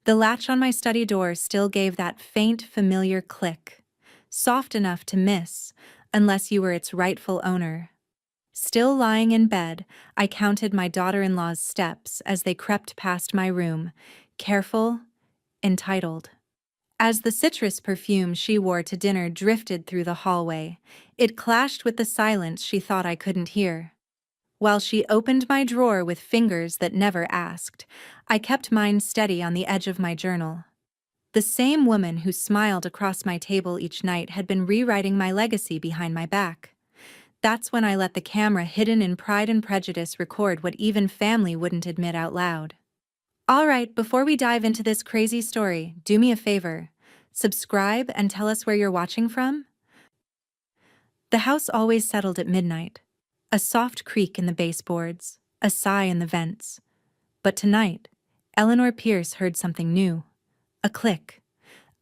The latch on my study door still gave that faint, familiar click, soft enough to miss, unless you were its rightful owner. Still lying in bed, I counted my daughter-in-law's steps as they crept past my room, careful, entitled. As the citrus perfume she wore to dinner drifted through the hallway, it clashed with the silence she thought I couldn't hear. While she opened my drawer with fingers that never asked, I kept mine steady on the edge of my journal. The same woman who smiled across my table each night had been rewriting my legacy behind my back. That's when I let the camera hidden in Pride and Prejudice record what even family wouldn't admit out loud. All right, before we dive into this crazy story, do me a favor. Subscribe and tell us where you're watching from. The house always settled at midnight. A soft creak in the baseboards, a sigh in the vents. But tonight, Eleanor Pierce heard something new. A click.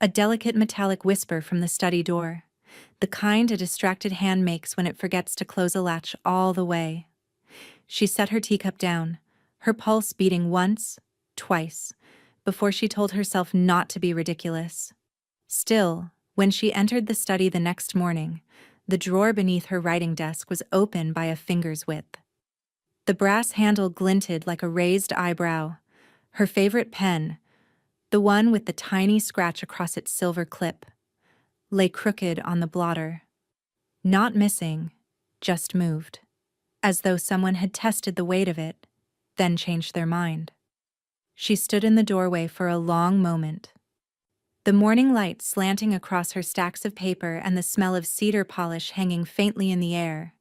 A delicate metallic whisper from the study door. The kind a distracted hand makes when it forgets to close a latch all the way. She set her teacup down, her pulse beating once, twice, before she told herself not to be ridiculous. Still, when she entered the study the next morning, the drawer beneath her writing desk was open by a finger's width. The brass handle glinted like a raised eyebrow. Her favorite pen, the one with the tiny scratch across its silver clip, lay crooked on the blotter. Not missing, just moved, as though someone had tested the weight of it, then changed their mind. She stood in the doorway for a long moment. The morning light slanting across her stacks of paper and the smell of cedar polish hanging faintly in the air.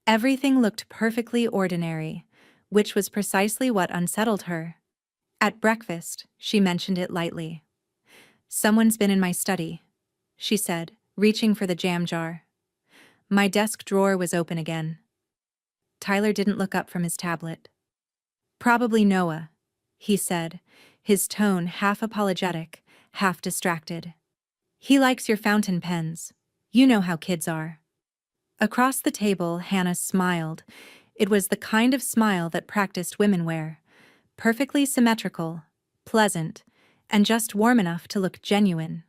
Everything looked perfectly ordinary, which was precisely what unsettled her. At breakfast, she mentioned it lightly. "Someone's been in my study," she said, reaching for the jam jar. My desk drawer was open again. Tyler didn't look up from his tablet. "Probably Noah," he said, his tone half apologetic, half distracted. "He likes your fountain pens. You know how kids are." Across the table, Hannah smiled. It was the kind of smile that practiced women wear. Perfectly symmetrical, pleasant, and just warm enough to look genuine.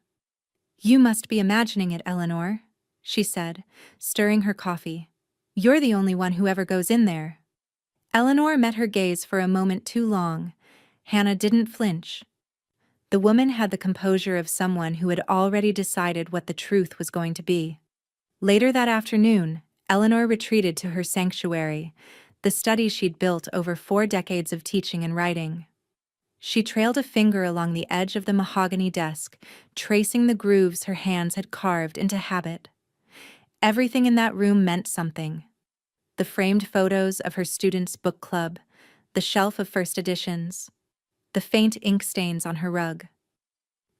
"You must be imagining it, Eleanor," she said, stirring her coffee. "You're the only one who ever goes in there." Eleanor met her gaze for a moment too long. Hannah didn't flinch. The woman had the composure of someone who had already decided what the truth was going to be. Later that afternoon, Eleanor retreated to her sanctuary, the study she'd built over 4 decades of teaching and writing. She trailed a finger along the edge of the mahogany desk, tracing the grooves her hands had carved into habit. Everything in that room meant something. The framed photos of her students' book club, the shelf of first editions, the faint ink stains on her rug.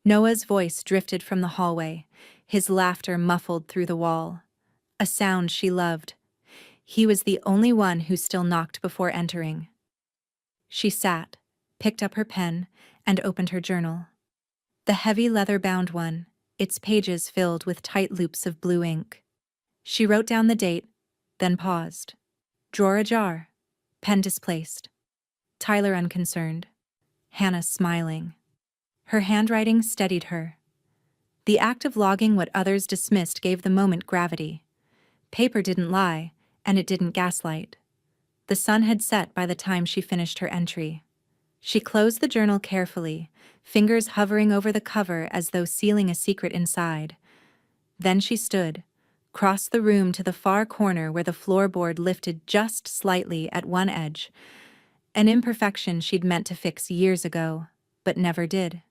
Noah's voice drifted from the hallway, his laughter muffled through the wall. A sound she loved. He was the only one who still knocked before entering. She sat, picked up her pen, and opened her journal. The heavy leather-bound one, its pages filled with tight loops of blue ink. She wrote down the date, then paused. Drawer ajar, pen displaced. Tyler unconcerned. Hannah smiling. Her handwriting steadied her. The act of logging what others dismissed gave the moment gravity. Paper didn't lie, and it didn't gaslight. The sun had set by the time she finished her entry. She closed the journal carefully, fingers hovering over the cover as though sealing a secret inside. Then she stood, crossed the room to the far corner where the floorboard lifted just slightly at one edge, an imperfection she'd meant to fix years ago, but never did.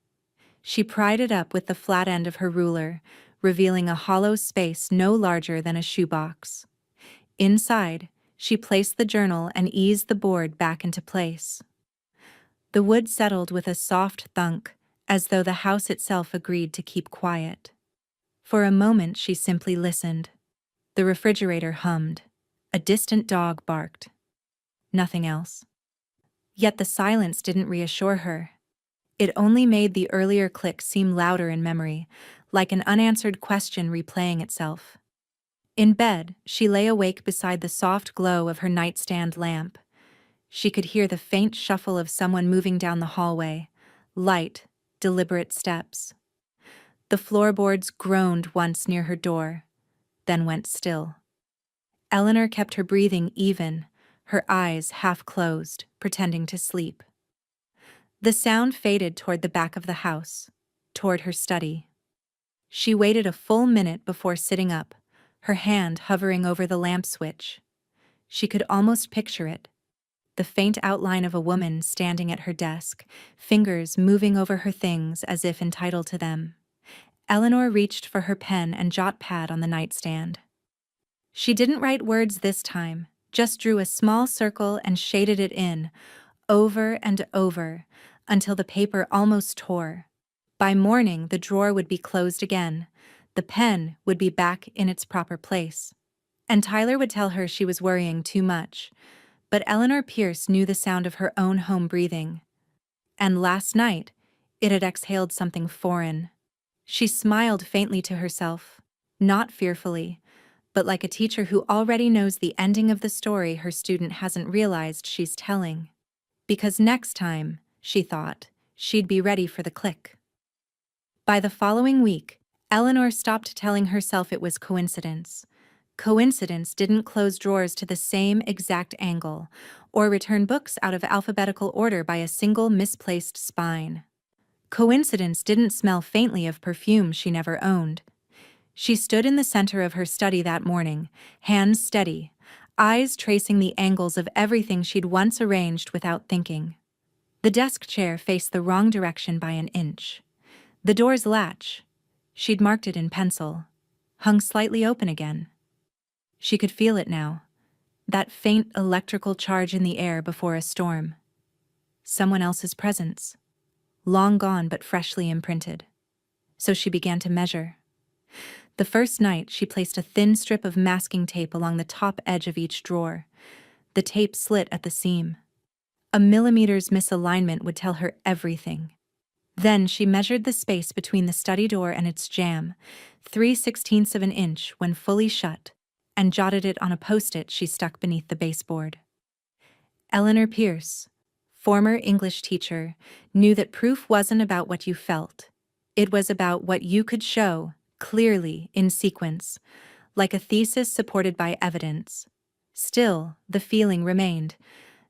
She pried it up with the flat end of her ruler, revealing a hollow space no larger than a shoebox. Inside, she placed the journal and eased the board back into place. The wood settled with a soft thunk, as though the house itself agreed to keep quiet. For a moment she simply listened. The refrigerator hummed. A distant dog barked. Nothing else. Yet the silence didn't reassure her. It only made the earlier click seem louder in memory, like an unanswered question replaying itself. In bed, she lay awake beside the soft glow of her nightstand lamp. She could hear the faint shuffle of someone moving down the hallway, light, deliberate steps. The floorboards groaned once near her door, then went still. Eleanor kept her breathing even, her eyes half closed, pretending to sleep. The sound faded toward the back of the house, toward her study. She waited a full minute before sitting up, her hand hovering over the lamp switch. She could almost picture it, the faint outline of a woman standing at her desk, fingers moving over her things as if entitled to them. Eleanor reached for her pen and jot pad on the nightstand. She didn't write words this time, just drew a small circle and shaded it in, over and over, until the paper almost tore. By morning, the drawer would be closed again, the pen would be back in its proper place. And Tyler would tell her she was worrying too much, but Eleanor Pierce knew the sound of her own home breathing. And last night, it had exhaled something foreign. She smiled faintly to herself, not fearfully, but like a teacher who already knows the ending of the story her student hasn't realized she's telling. Because next time, she thought, she'd be ready for the click. By the following week, Eleanor stopped telling herself it was coincidence. Coincidence didn't close drawers to the same exact angle, or return books out of alphabetical order by a single misplaced spine. Coincidence didn't smell faintly of perfume she never owned. She stood in the center of her study that morning, hands steady, eyes tracing the angles of everything she'd once arranged without thinking. The desk chair faced the wrong direction by an inch. The door's latch, she'd marked it in pencil, hung slightly open again. She could feel it now, that faint electrical charge in the air before a storm. Someone else's presence, long gone but freshly imprinted. So she began to measure. The first night, she placed a thin strip of masking tape along the top edge of each drawer. The tape slit at the seam. A millimeter's misalignment would tell her everything. Then she measured the space between the study door and its jamb, 3/16 of an inch when fully shut, and jotted it on a post-it she stuck beneath the baseboard. Eleanor Pierce, former English teacher, knew that proof wasn't about what you felt. It was about what you could show, clearly, in sequence, like a thesis supported by evidence. Still, the feeling remained,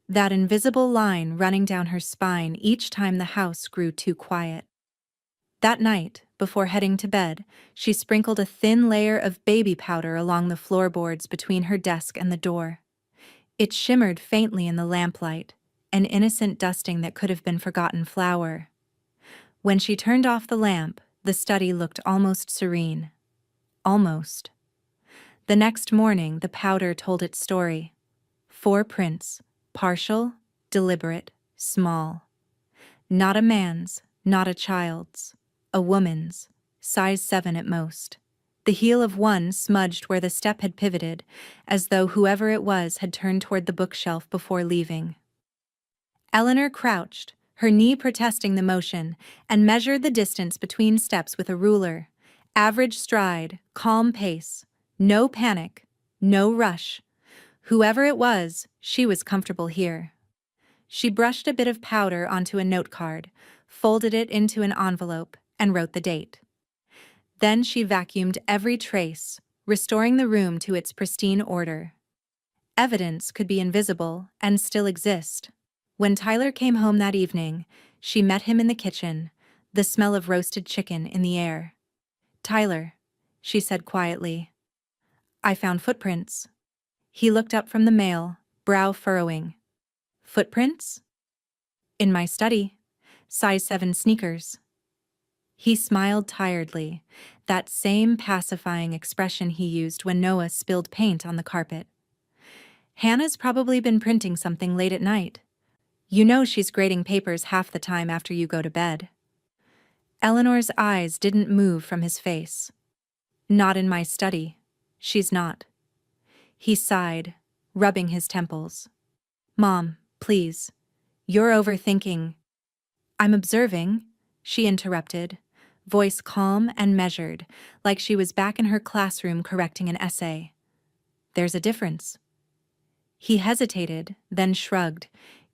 that invisible line running down her spine each time the house grew too quiet. That night, before heading to bed, she sprinkled a thin layer of baby powder along the floorboards between her desk and the door. It shimmered faintly in the lamplight, an innocent dusting that could have been forgotten flour. When she turned off the lamp, the study looked almost serene. Almost. The next morning, the powder told its story. 4 prints, partial, deliberate, small. Not a man's, not a child's. A woman's, size 7 at most. The heel of one smudged where the step had pivoted, as though whoever it was had turned toward the bookshelf before leaving. Eleanor crouched, her knee protesting the motion, and measured the distance between steps with a ruler. Average stride, calm pace, no panic, no rush. Whoever it was, she was comfortable here. She brushed a bit of powder onto a note card, folded it into an envelope, and wrote the date. Then she vacuumed every trace, restoring the room to its pristine order. Evidence could be invisible and still exist. When Tyler came home that evening, she met him in the kitchen, the smell of roasted chicken in the air. "Tyler," she said quietly, "I found footprints." He looked up from the mail, brow furrowing. "Footprints?" "In my study. Size 7 sneakers." He smiled tiredly, that same pacifying expression he used when Noah spilled paint on the carpet. "Hannah's probably been printing something late at night. You know she's grading papers half the time after you go to bed." Eleanor's eyes didn't move from his face. "Not in my study. She's not." He sighed, rubbing his temples. "Mom, please. You're overthinking." "I'm observing," she interrupted, voice calm and measured, like she was back in her classroom correcting an essay. "There's a difference." He hesitated, then shrugged,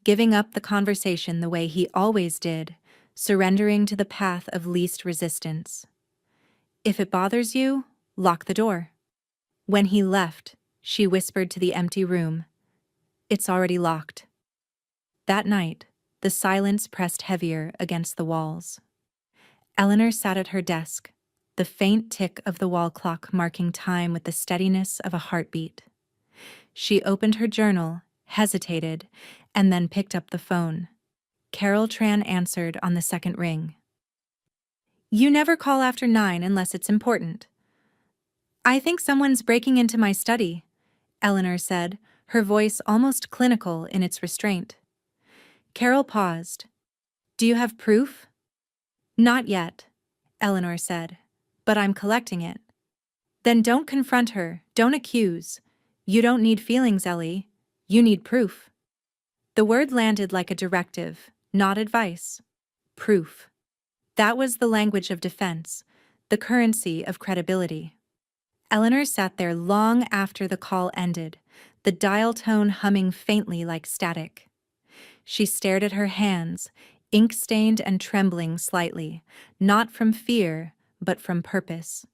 giving up the conversation the way he always did, surrendering to the path of least resistance. If it bothers you, lock the door. When he left, she whispered to the empty room, "It's already locked." That night, the silence pressed heavier against the walls. Eleanor sat at her desk, the faint tick of the wall clock marking time with the steadiness of a heartbeat. She opened her journal, hesitated, and then picked up the phone. Carol Tran answered on the second ring. "You never call after 9 unless it's important." "I think someone's breaking into my study," Eleanor said, her voice almost clinical in its restraint. Carol paused. "Do you have proof?" "Not yet," Eleanor said, "but I'm collecting it." "Then don't confront her, don't accuse. You don't need feelings, Ellie. You need proof." The word landed like a directive, not advice. Proof. That was the language of defense, the currency of credibility. Eleanor sat there long after the call ended, the dial tone humming faintly like static. She stared at her hands, ink-stained and trembling slightly, not from fear, but from purpose.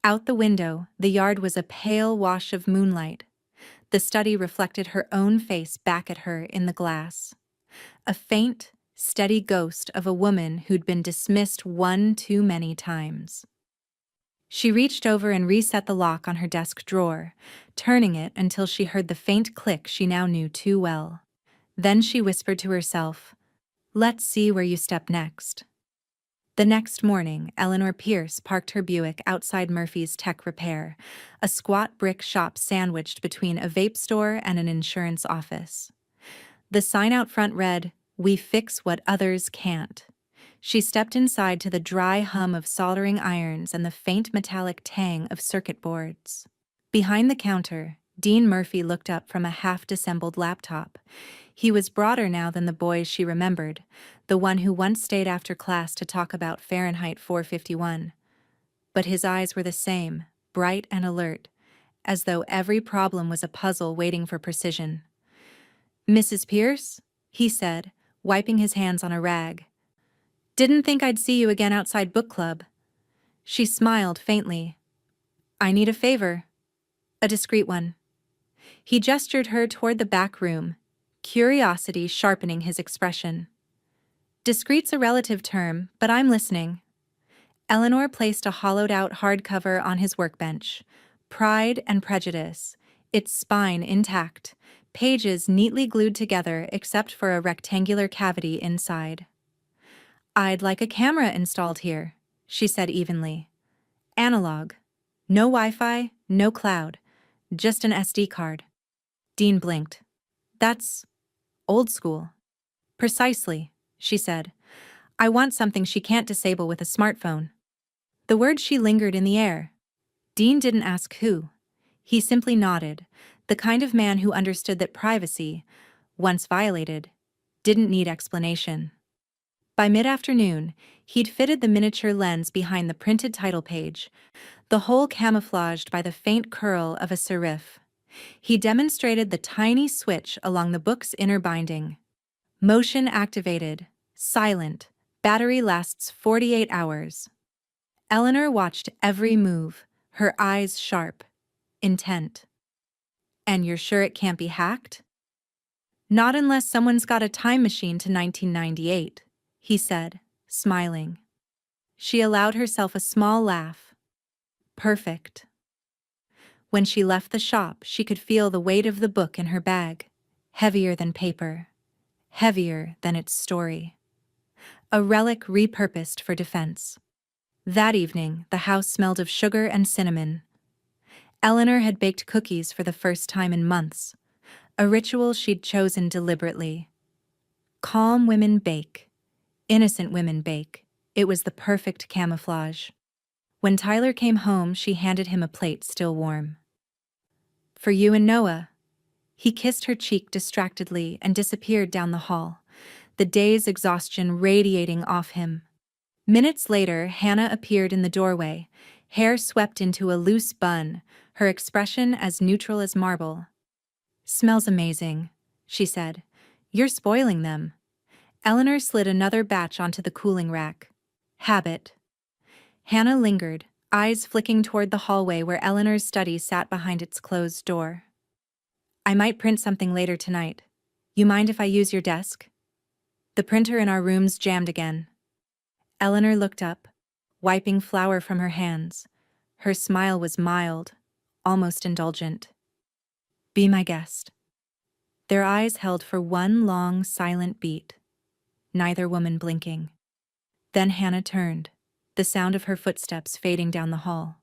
Out the window, the yard was a pale wash of moonlight. The study reflected her own face back at her in the glass. A faint, steady ghost of a woman who'd been dismissed one too many times. She reached over and reset the lock on her desk drawer, turning it until she heard the faint click she now knew too well. Then she whispered to herself, "Let's see where you step next." The next morning, Eleanor Pierce parked her Buick outside Murphy's Tech Repair, a squat brick shop sandwiched between a vape store and an insurance office. The sign out front read, "We fix what others can't." She stepped inside to the dry hum of soldering irons and the faint metallic tang of circuit boards. Behind the counter, Dean Murphy looked up from a half-dissembled laptop. He was broader now than the boys she remembered, the one who once stayed after class to talk about Fahrenheit 451. But his eyes were the same, bright and alert, as though every problem was a puzzle waiting for precision. "Mrs. Pierce?" he said, wiping his hands on a rag. "Didn't think I'd see you again outside book club." She smiled faintly. "I need a favor." "A discreet one." He gestured her toward the back room, curiosity sharpening his expression. "Discreet's a relative term, but I'm listening." Eleanor placed a hollowed-out hardcover on his workbench. Pride and Prejudice, its spine intact, pages neatly glued together except for a rectangular cavity inside. "I'd like a camera installed here," she said evenly. "Analog. No Wi-Fi, no cloud. Just an SD card." Dean blinked. "That's old school." "Precisely," she said. "I want something she can't disable with a smartphone." The word she lingered in the air. Dean didn't ask who. He simply nodded, the kind of man who understood that privacy, once violated, didn't need explanation. By mid-afternoon, he'd fitted the miniature lens behind the printed title page, the whole camouflaged by the faint curl of a serif. He demonstrated the tiny switch along the book's inner binding. Motion activated, silent, battery lasts 48 hours. Eleanor watched every move, her eyes sharp, intent. "And you're sure it can't be hacked?" "Not unless someone's got a time machine to 1998, he said, smiling. She allowed herself a small laugh. Perfect. When she left the shop, she could feel the weight of the book in her bag, heavier than paper, heavier than its story. A relic repurposed for defense. That evening, the house smelled of sugar and cinnamon. Eleanor had baked cookies for the first time in months, a ritual she'd chosen deliberately. Calm women bake. Innocent women bake. It was the perfect camouflage. When Tyler came home, she handed him a plate still warm. "For you and Noah." He kissed her cheek distractedly and disappeared down the hall, the day's exhaustion radiating off him. Minutes later, Hannah appeared in the doorway, hair swept into a loose bun, her expression as neutral as marble. "Smells amazing," she said. "You're spoiling them." Eleanor slid another batch onto the cooling rack. Habit. Hannah lingered, eyes flicking toward the hallway where Eleanor's study sat behind its closed door. I might print something later tonight. You mind if I use your desk? The printer in our room's jammed again. Eleanor looked up, wiping flour from her hands. Her smile was mild, almost indulgent. Be my guest. Their eyes held for one long, silent beat, neither woman blinking. Then Hannah turned, the sound of her footsteps fading down the hall.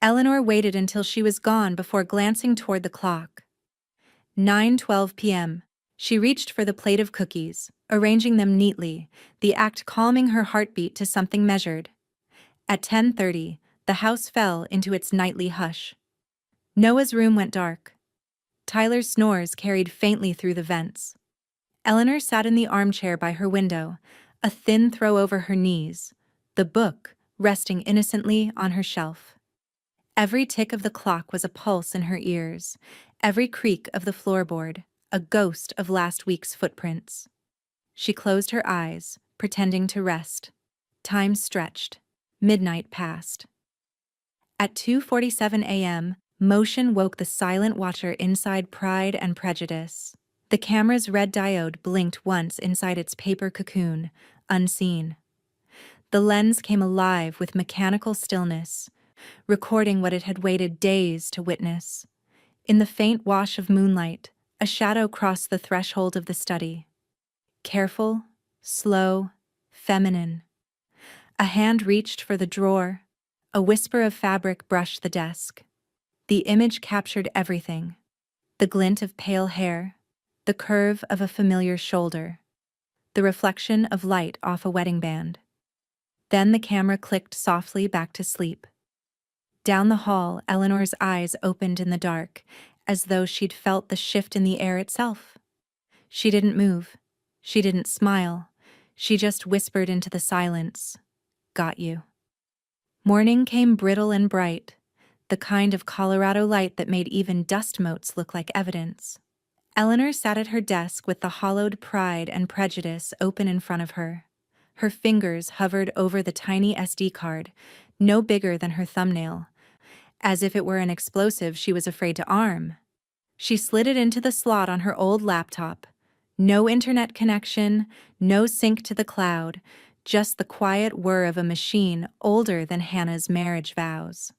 Eleanor waited until she was gone before glancing toward the clock. 9:12 p.m. She reached for the plate of cookies, arranging them neatly, the act calming her heartbeat to something measured. At 10:30, the house fell into its nightly hush. Noah's room went dark. Tyler's snores carried faintly through the vents. Eleanor sat in the armchair by her window, a thin throw over her knees, the book resting innocently on her shelf. Every tick of the clock was a pulse in her ears, every creak of the floorboard, a ghost of last week's footprints. She closed her eyes, pretending to rest. Time stretched. Midnight passed. At 2:47 a.m., motion woke the silent watcher inside Pride and Prejudice. The camera's red diode blinked once inside its paper cocoon, unseen. The lens came alive with mechanical stillness, recording what it had waited days to witness. In the faint wash of moonlight, a shadow crossed the threshold of the study. Careful, slow, feminine. A hand reached for the drawer. A whisper of fabric brushed the desk. The image captured everything. The glint of pale hair, the curve of a familiar shoulder, the reflection of light off a wedding band. Then the camera clicked softly back to sleep. Down the hall, Eleanor's eyes opened in the dark, as though she'd felt the shift in the air itself. She didn't move. She didn't smile. She just whispered into the silence, "Got you." Morning came brittle and bright, the kind of Colorado light that made even dust motes look like evidence. Eleanor sat at her desk with the hollowed Pride and Prejudice open in front of her. Her fingers hovered over the tiny SD card, no bigger than her thumbnail, as if it were an explosive she was afraid to arm. She slid it into the slot on her old laptop. No internet connection, no sync to the cloud, just the quiet whir of a machine older than Hannah's marriage vows.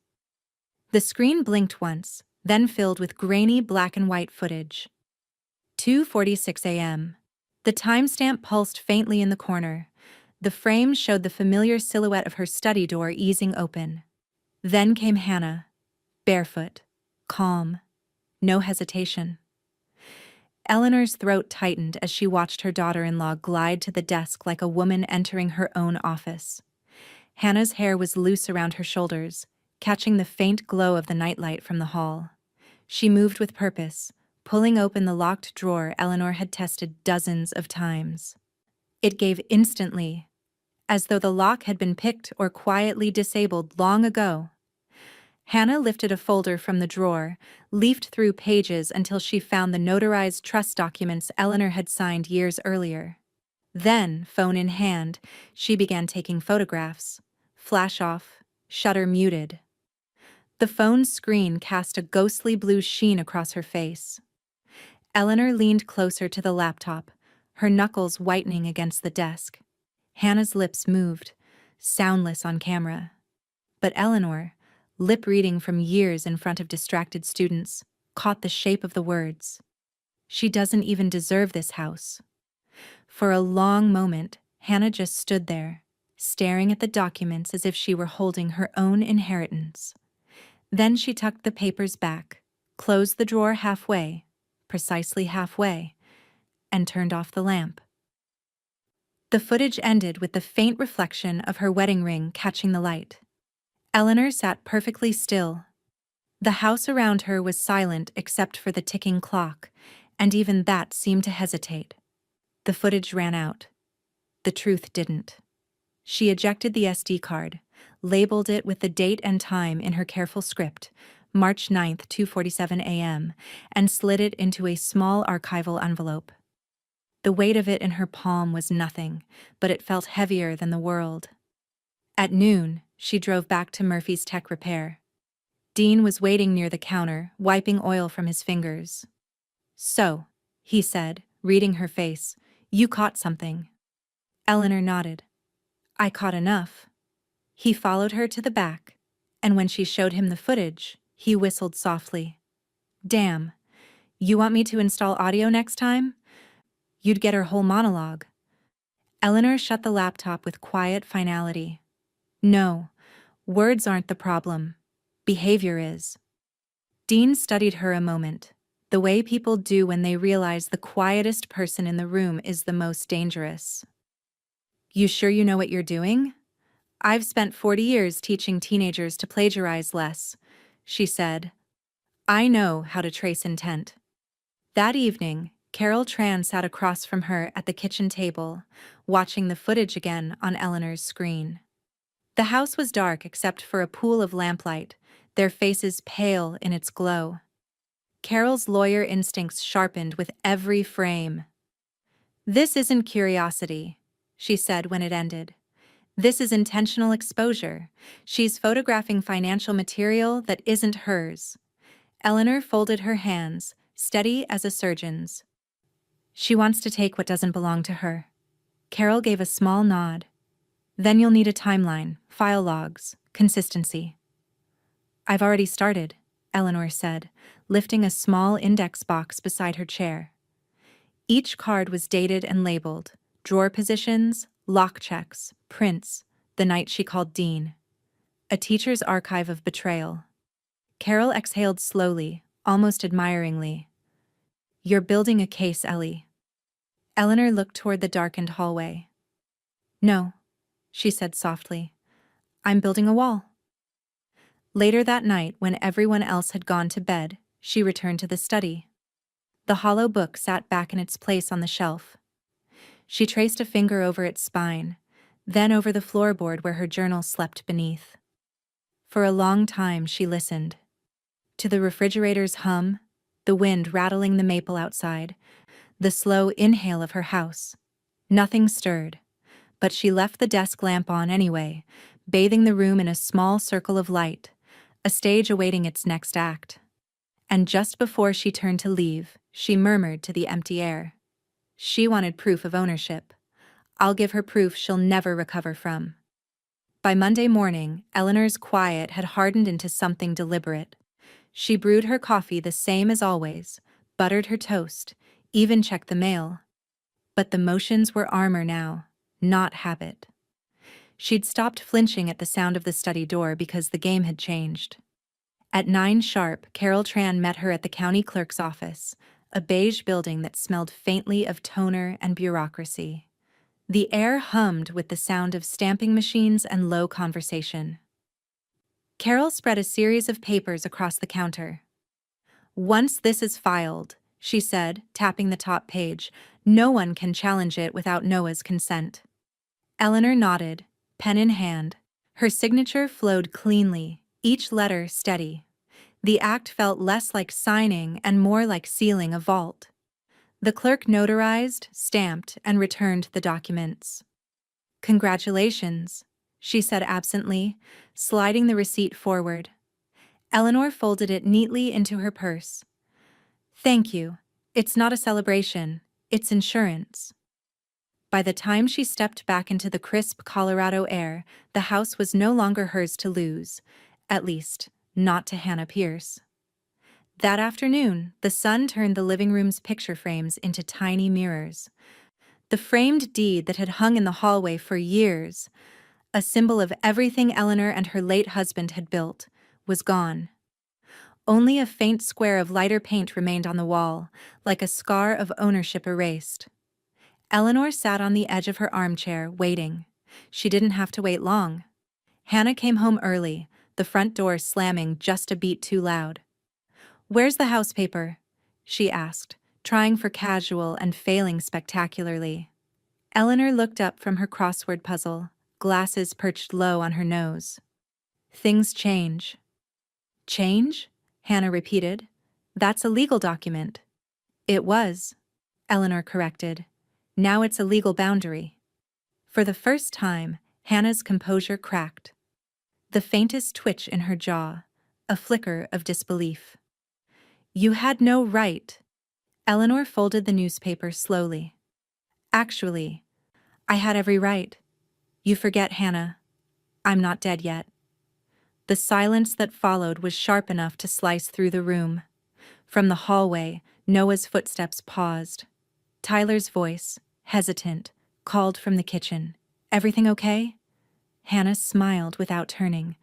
The screen blinked once, then filled with grainy black and white footage. 2:46 a.m. The timestamp pulsed faintly in the corner. The frame showed the familiar silhouette of her study door easing open. Then came Hannah, barefoot, calm, no hesitation. Eleanor's throat tightened as she watched her daughter-in-law glide to the desk like a woman entering her own office. Hannah's hair was loose around her shoulders, catching the faint glow of the nightlight from the hall. She moved with purpose, pulling open the locked drawer Eleanor had tested dozens of times. It gave instantly, as though the lock had been picked or quietly disabled long ago. Hannah lifted a folder from the drawer, leafed through pages until she found the notarized trust documents Eleanor had signed years earlier. Then, phone in hand, she began taking photographs. Flash off, shutter muted. The phone's screen cast a ghostly blue sheen across her face. Eleanor leaned closer to the laptop, her knuckles whitening against the desk. Hannah's lips moved, soundless on camera. But Eleanor, lip-reading from years in front of distracted students, caught the shape of the words. She doesn't even deserve this house. For a long moment, Hannah just stood there, staring at the documents as if she were holding her own inheritance. Then she tucked the papers back, closed the drawer halfway, precisely halfway, and turned off the lamp. The footage ended with the faint reflection of her wedding ring catching the light. Eleanor sat perfectly still. The house around her was silent except for the ticking clock, and even that seemed to hesitate. The footage ran out. The truth didn't. She ejected the SD card, labeled it with the date and time in her careful script, March 9th, 2:47 a.m., and slid it into a small archival envelope. The weight of it in her palm was nothing, but it felt heavier than the world. At noon, she drove back to Murphy's Tech Repair. Dean was waiting near the counter, wiping oil from his fingers. "So," he said, reading her face, "you caught something." Eleanor nodded. "I caught enough." He followed her to the back, and when she showed him the footage, he whistled softly. "Damn. You want me to install audio next time?" You'd get her whole monologue. Eleanor shut the laptop with quiet finality. "No, words aren't the problem. Behavior is." Dean studied her a moment, the way people do when they realize the quietest person in the room is the most dangerous. "You sure you know what you're doing?" "I've spent 40 years teaching teenagers to plagiarize less," she said. "I know how to trace intent." That evening, Carol Tran sat across from her at the kitchen table, watching the footage again on Eleanor's screen. The house was dark except for a pool of lamplight, their faces pale in its glow. Carol's lawyer instincts sharpened with every frame. "This isn't curiosity," she said when it ended. "This is intentional exposure. She's photographing financial material that isn't hers." Eleanor folded her hands, steady as a surgeon's. "She wants to take what doesn't belong to her." Carol gave a small nod. "Then you'll need a timeline, file logs, consistency." "I've already started," Eleanor said, lifting a small index box beside her chair. Each card was dated and labeled: drawer positions, lock checks, prints, the night she called Dean. A teacher's archive of betrayal. Carol exhaled slowly, almost admiringly. "You're building a case, Ellie." Eleanor looked toward the darkened hallway. "No," she said softly. "I'm building a wall." Later that night, when everyone else had gone to bed, she returned to the study. The hollow book sat back in its place on the shelf. She traced a finger over its spine, then over the floorboard where her journal slept beneath. For a long time she listened. To the refrigerator's hum, the wind rattling the maple outside, the slow inhale of her house. Nothing stirred, but she left the desk lamp on anyway, bathing the room in a small circle of light, a stage awaiting its next act. And just before she turned to leave, she murmured to the empty air. She wanted proof of ownership. I'll give her proof she'll never recover from. By Monday morning, Eleanor's quiet had hardened into something deliberate. She brewed her coffee the same as always, buttered her toast, even checked the mail. But the motions were armor now, not habit. She'd stopped flinching at the sound of the study door because the game had changed. At 9 sharp, Carol Tran met her at the county clerk's office, a beige building that smelled faintly of toner and bureaucracy. The air hummed with the sound of stamping machines and low conversation. Carol spread a series of papers across the counter. "Once this is filed," she said, tapping the top page, "no one can challenge it without Noah's consent." Eleanor nodded, pen in hand. Her signature flowed cleanly, each letter steady. The act felt less like signing and more like sealing a vault. The clerk notarized, stamped, and returned the documents. "Congratulations," she said absently, sliding the receipt forward. Eleanor folded it neatly into her purse. "Thank you. It's not a celebration, it's insurance." By the time she stepped back into the crisp Colorado air, the house was no longer hers to lose, at least, not to Hannah Pierce. That afternoon, the sun turned the living room's picture frames into tiny mirrors. The framed deed that had hung in the hallway for years, a symbol of everything Eleanor and her late husband had built, was gone. Only a faint square of lighter paint remained on the wall, like a scar of ownership erased. Eleanor sat on the edge of her armchair, waiting. She didn't have to wait long. Hannah came home early, the front door slamming just a beat too loud. "Where's the house paper?" she asked, trying for casual and failing spectacularly. Eleanor looked up from her crossword puzzle, glasses perched low on her nose. "Things change." "Change?" Hannah repeated. "That's a legal document." "It was," Eleanor corrected. Now it's a legal boundary. For the first time, Hannah's composure cracked. The faintest twitch in her jaw, a flicker of disbelief. You had no right. Eleanor folded the newspaper slowly. Actually, I had every right. You forget, Hannah. I'm not dead yet. The silence that followed was sharp enough to slice through the room. From the hallway, Noah's footsteps paused. Tyler's voice, hesitant, called from the kitchen. Everything okay? Hannah smiled without turning.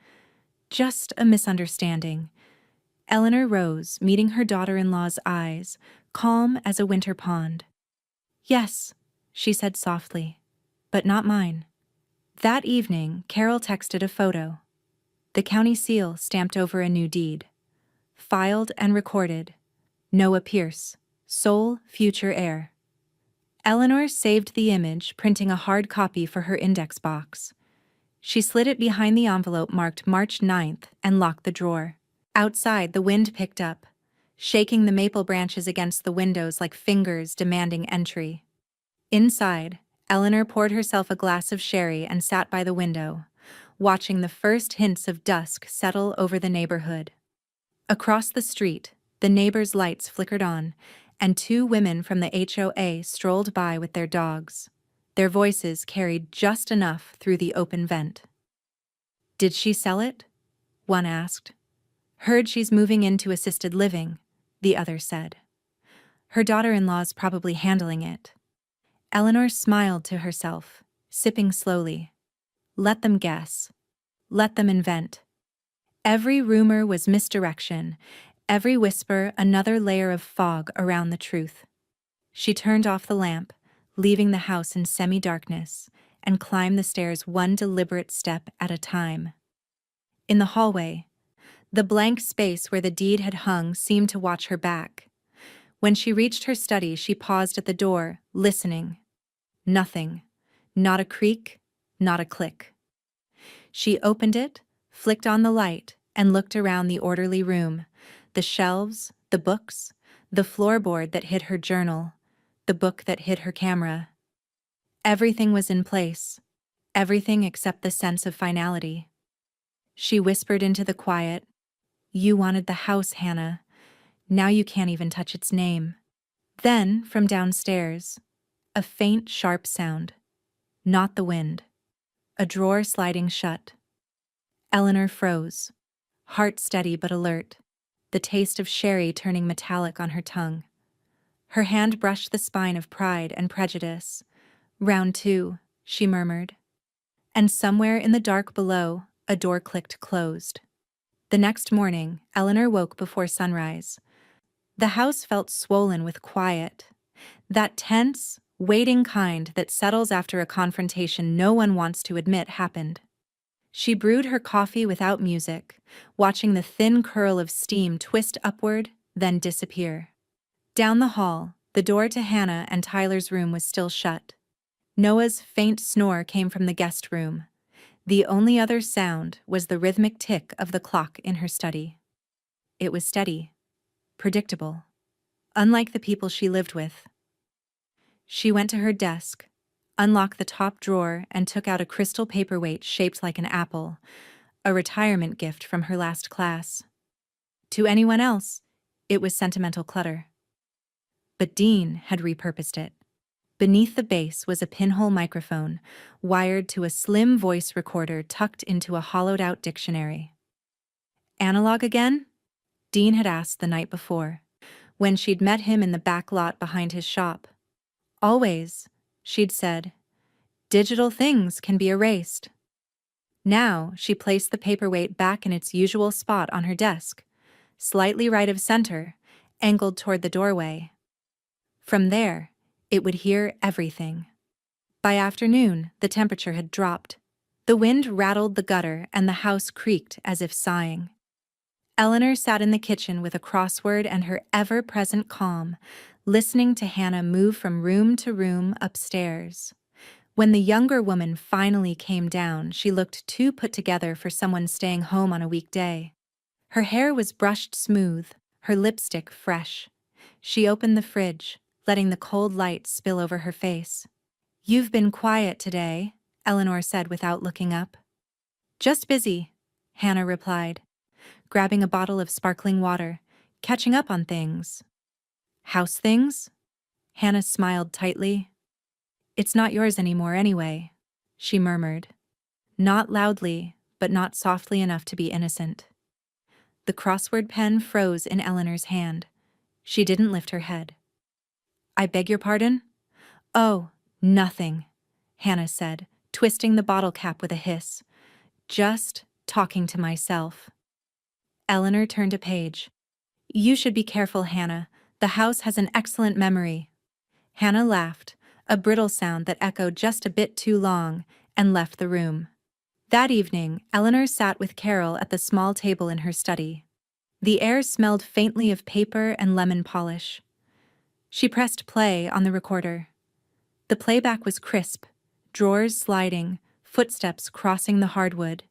Just a misunderstanding. Eleanor rose, meeting her daughter-in-law's eyes, calm as a winter pond. Yes, she said softly, but not mine. That evening, Carol texted a photo. The county seal stamped over a new deed. Filed and recorded. Noah Pierce, sole future heir. Eleanor saved the image, printing a hard copy for her index box. She slid it behind the envelope marked March 9th and locked the drawer. Outside, the wind picked up, shaking the maple branches against the windows like fingers demanding entry. Inside, Eleanor poured herself a glass of sherry and sat by the window, watching the first hints of dusk settle over the neighborhood. Across the street, the neighbors' lights flickered on, and two women from the HOA strolled by with their dogs. Their voices carried just enough through the open vent. Did she sell it? One asked. Heard she's moving into assisted living, the other said. Her daughter-in-law's probably handling it. Eleanor smiled to herself, sipping slowly. Let them guess. Let them invent. Every rumor was misdirection, every whisper another layer of fog around the truth. She turned off the lamp, leaving the house in semi-darkness, and climbed the stairs one deliberate step at a time. In the hallway, the blank space where the deed had hung seemed to watch her back. When she reached her study, she paused at the door, listening. Nothing. Not a creak, not a click. She opened it, flicked on the light, and looked around the orderly room. The shelves, the books, the floorboard that hid her journal, the book that hid her camera. Everything was in place. Everything except the sense of finality. She whispered into the quiet, You wanted the house, Hannah. Now you can't even touch its name. Then, from downstairs, a faint, sharp sound. Not the wind. A drawer sliding shut. Eleanor froze, heart steady but alert, the taste of sherry turning metallic on her tongue. Her hand brushed the spine of pride and prejudice. Round two, she murmured. And somewhere in the dark below, a door clicked closed. The next morning, Eleanor woke before sunrise. The house felt swollen with quiet. That tense, waiting kind that settles after a confrontation no one wants to admit happened. She brewed her coffee without music, watching the thin curl of steam twist upward, then disappear. Down the hall, the door to Hannah and Tyler's room was still shut. Noah's faint snore came from the guest room. The only other sound was the rhythmic tick of the clock in her study. It was steady, predictable, unlike the people she lived with. She went to her desk, unlocked the top drawer, and took out a crystal paperweight shaped like an apple, a retirement gift from her last class. To anyone else, it was sentimental clutter. But Dean had repurposed it. Beneath the base was a pinhole microphone, wired to a slim voice recorder tucked into a hollowed-out dictionary. Analog again? Dean had asked the night before, when she'd met him in the back lot behind his shop. Always, she'd said, digital things can be erased. Now, she placed the paperweight back in its usual spot on her desk, slightly right of center, angled toward the doorway. From there, it would hear everything. By afternoon, the temperature had dropped. The wind rattled the gutter and the house creaked as if sighing. Eleanor sat in the kitchen with a crossword and her ever-present calm, listening to Hannah move from room to room upstairs. When the younger woman finally came down, she looked too put together for someone staying home on a weekday. Her hair was brushed smooth, her lipstick fresh. She opened the fridge, letting the cold light spill over her face. "You've been quiet today," Eleanor said without looking up. "Just busy," Hannah replied, grabbing a bottle of sparkling water, catching up on things. "House things?" Hannah smiled tightly. "It's not yours anymore anyway," she murmured. Not loudly, but not softly enough to be innocent. The crossword pen froze in Eleanor's hand. She didn't lift her head. "I beg your pardon?" "Oh, nothing," Hannah said, twisting the bottle cap with a hiss. "Just talking to myself." Eleanor turned a page. "You should be careful, Hannah. The house has an excellent memory." Hannah laughed, a brittle sound that echoed just a bit too long, and left the room. That evening, Eleanor sat with Carol at the small table in her study. The air smelled faintly of paper and lemon polish. She pressed play on the recorder. The playback was crisp, drawers sliding, footsteps crossing the hardwood,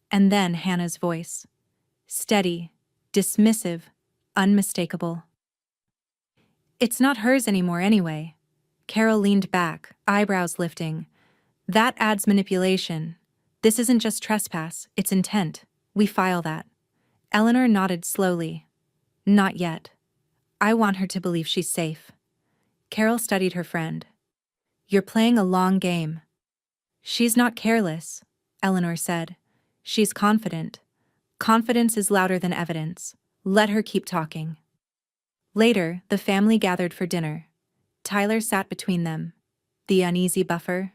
and then Hannah's voice. Steady, dismissive, unmistakable. "It's not hers anymore anyway." Carol leaned back, eyebrows lifting. "That adds manipulation. This isn't just trespass, it's intent. We file that." Eleanor nodded slowly. "Not yet. I want her to believe she's safe." Carol studied her friend. "You're playing a long game." "She's not careless," Eleanor said. "She's confident. Confidence is louder than evidence. Let her keep talking." Later, the family gathered for dinner. Tyler sat between them, the uneasy buffer,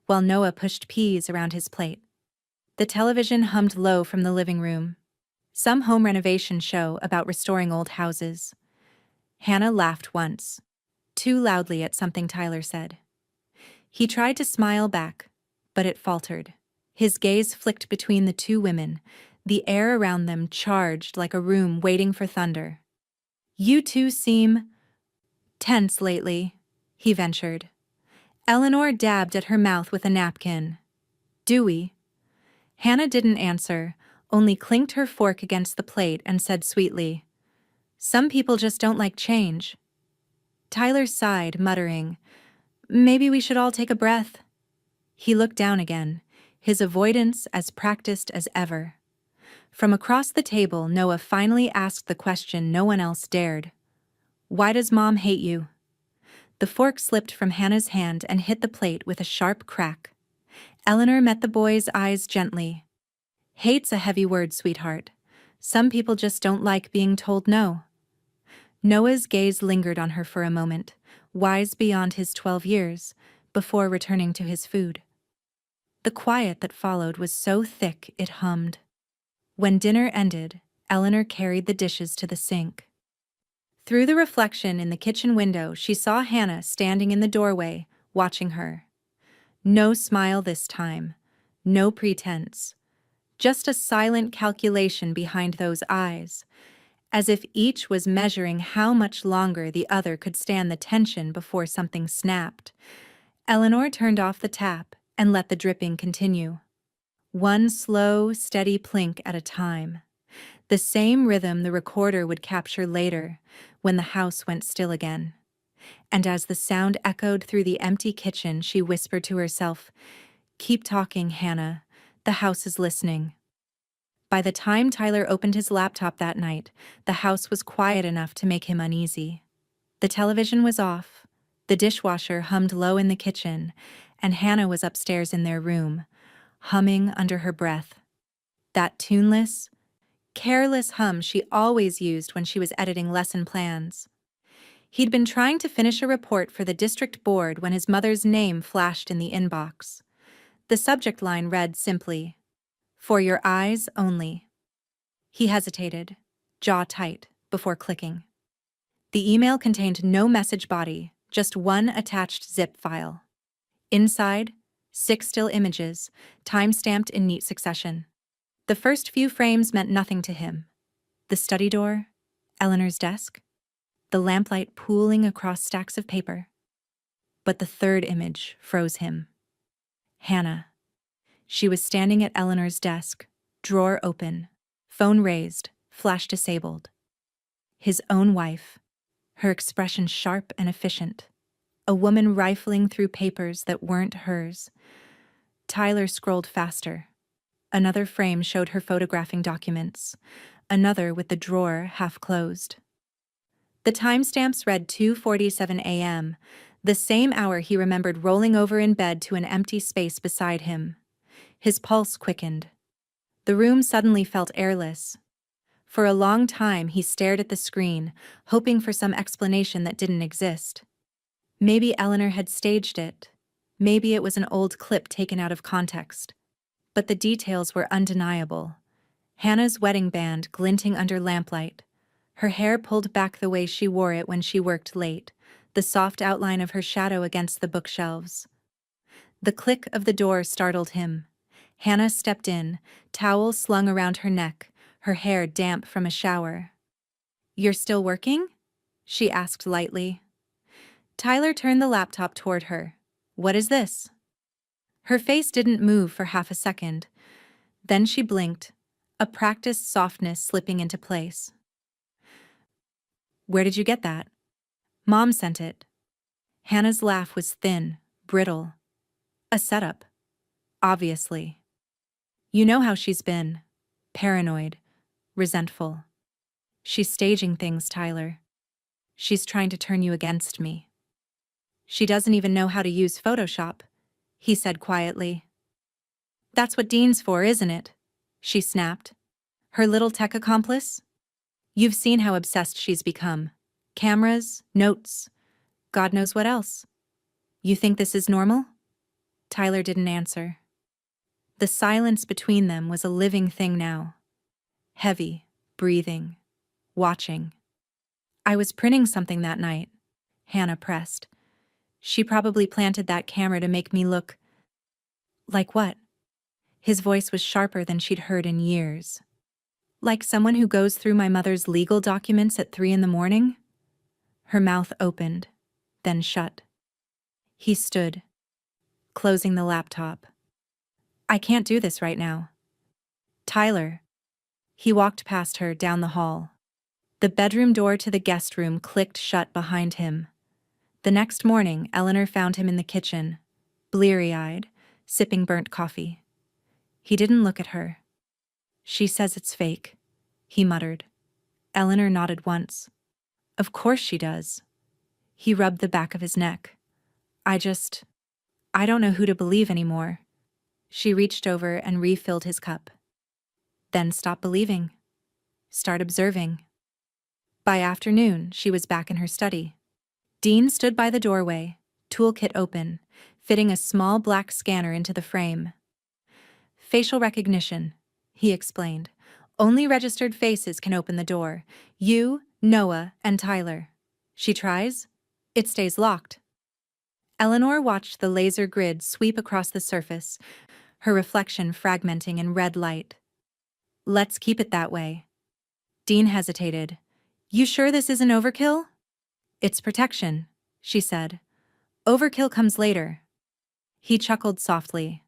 while Noah pushed peas around his plate. The television hummed low from the living room. Some home renovation show about restoring old houses. Hannah laughed once, too loudly at something Tyler said. He tried to smile back, but it faltered. His gaze flicked between the two women, the air around them charged like a room waiting for thunder. "You two seem tense lately," he ventured. Eleanor dabbed at her mouth with a napkin. "Do we?" Hannah didn't answer, only clinked her fork against the plate and said sweetly, "Some people just don't like change." Tyler sighed, muttering, "Maybe we should all take a breath." He looked down again, his avoidance as practiced as ever. From across the table, Noah finally asked the question no one else dared. "Why does Mom hate you?" The fork slipped from Hannah's hand and hit the plate with a sharp crack. Eleanor met the boy's eyes gently. "Hate's a heavy word, sweetheart. Some people just don't like being told no." Noah's gaze lingered on her for a moment, wise beyond his 12 years, before returning to his food. The quiet that followed was so thick it hummed. When dinner ended, Eleanor carried the dishes to the sink. Through the reflection in the kitchen window, she saw Hannah standing in the doorway, watching her. No smile this time, no pretense, just a silent calculation behind those eyes, as if each was measuring how much longer the other could stand the tension before something snapped. Eleanor turned off the tap and let the dripping continue. One slow, steady plink at a time. The same rhythm the recorder would capture later, when the house went still again. And as the sound echoed through the empty kitchen, she whispered to herself, "Keep talking, Hannah. The house is listening." By the time Tyler opened his laptop that night, the house was quiet enough to make him uneasy. The television was off, the dishwasher hummed low in the kitchen, and Hannah was upstairs in their room, humming under her breath. That tuneless, careless hum she always used when she was editing lesson plans. He'd been trying to finish a report for the district board when his mother's name flashed in the inbox. The subject line read simply, "For your eyes only." He hesitated, jaw tight, before clicking. The email contained no message body, just one attached zip file. Inside, 6 still images, time-stamped in neat succession. The first few frames meant nothing to him. The study door, Eleanor's desk, the lamplight pooling across stacks of paper. But the third image froze him. Hannah. She was standing at Eleanor's desk, drawer open, phone raised, flash disabled. His own wife. her expression sharp and efficient. A woman rifling through papers that weren't hers. Tyler scrolled faster. Another frame showed her photographing documents, another with the drawer half closed. The timestamps read 2:47 a.m., the same hour he remembered rolling over in bed to an empty space beside him. His pulse quickened. The room suddenly felt airless. For a long time he stared at the screen, hoping for some explanation that didn't exist. Maybe Eleanor had staged it. Maybe it was an old clip taken out of context. But the details were undeniable. Hannah's wedding band glinting under lamplight, her hair pulled back the way she wore it when she worked late, the soft outline of her shadow against the bookshelves. The click of the door startled him. Hannah stepped in, towel slung around her neck, her hair damp from a shower. "You're still working?" she asked lightly. Tyler turned the laptop toward her. "What is this?" Her face didn't move for half a second. Then she blinked, a practiced softness slipping into place. "Where did you get that?" "Mom sent it." Hannah's laugh was thin, brittle. "A setup. Obviously. You know how she's been. Paranoid. Resentful. She's staging things, Tyler. She's trying to turn you against me." "She doesn't even know how to use Photoshop," he said quietly. "That's what Dean's for, isn't it?" she snapped. "Her little tech accomplice? You've seen how obsessed she's become. Cameras, notes, God knows what else. You think this is normal?" Tyler didn't answer. The silence between them was a living thing now. Heavy, breathing, watching. "I was printing something that night," Hannah pressed. "She probably planted that camera to make me look—" "Like what?" His voice was sharper than she'd heard in years. "Like someone who goes through my mother's legal documents at 3 a.m? Her mouth opened, then shut. He stood, closing the laptop. "I can't do this right now." "Tyler." He walked past her down the hall. The bedroom door to the guest room clicked shut behind him. The next morning, Eleanor found him in the kitchen, bleary-eyed, sipping burnt coffee. He didn't look at her. "She says it's fake," he muttered. Eleanor nodded once. "Of course she does." He rubbed the back of his neck. I don't know who to believe anymore." She reached over and refilled his cup. "Then stop believing. Start observing." By afternoon, she was back in her study. Dean stood by the doorway, toolkit open, fitting a small black scanner into the frame. "Facial recognition," he explained. "Only registered faces can open the door. You, Noah, and Tyler. She tries, it stays locked." Eleanor watched the laser grid sweep across the surface, her reflection fragmenting in red light. "Let's keep it that way." Dean hesitated. "You sure this isn't overkill?" "It's protection," she said. "Overkill comes later." He chuckled softly.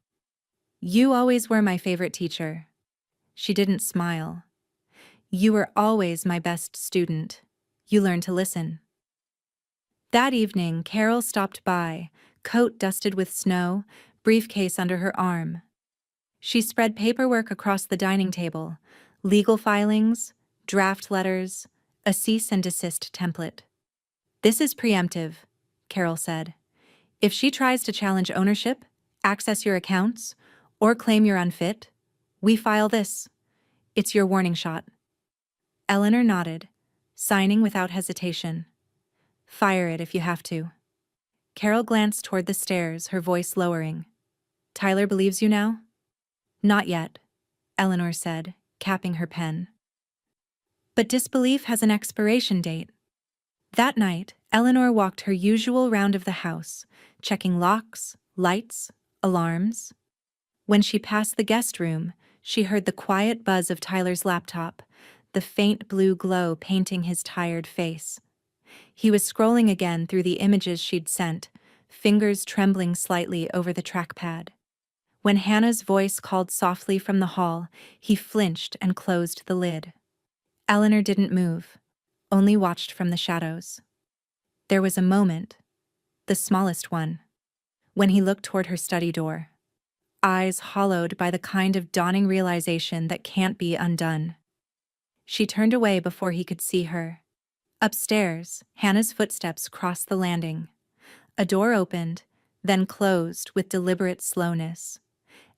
"You always were my favorite teacher." She didn't smile. "You were always my best student. You learned to listen." That evening, Carol stopped by, coat dusted with snow, briefcase under her arm. She spread paperwork across the dining table, legal filings, draft letters, a cease and desist template. "This is preemptive," Carol said. "If she tries to challenge ownership, access your accounts, or claim you're unfit, we file this. It's your warning shot." Eleanor nodded, signing without hesitation. "Fire it if you have to." Carol glanced toward the stairs, her voice lowering. "Tyler believes you now?" "Not yet," Eleanor said, capping her pen. "But disbelief has an expiration date." That night, Eleanor walked her usual round of the house, checking locks, lights, alarms. When she passed the guest room, she heard the quiet buzz of Tyler's laptop, the faint blue glow painting his tired face. He was scrolling again through the images she'd sent, fingers trembling slightly over the trackpad. When Hannah's voice called softly from the hall, he flinched and closed the lid. Eleanor didn't move, only watched from the shadows. There was a moment, the smallest one, when he looked toward her study door, eyes hollowed by the kind of dawning realization that can't be undone. She turned away before he could see her. Upstairs, Hannah's footsteps crossed the landing. A door opened, then closed with deliberate slowness.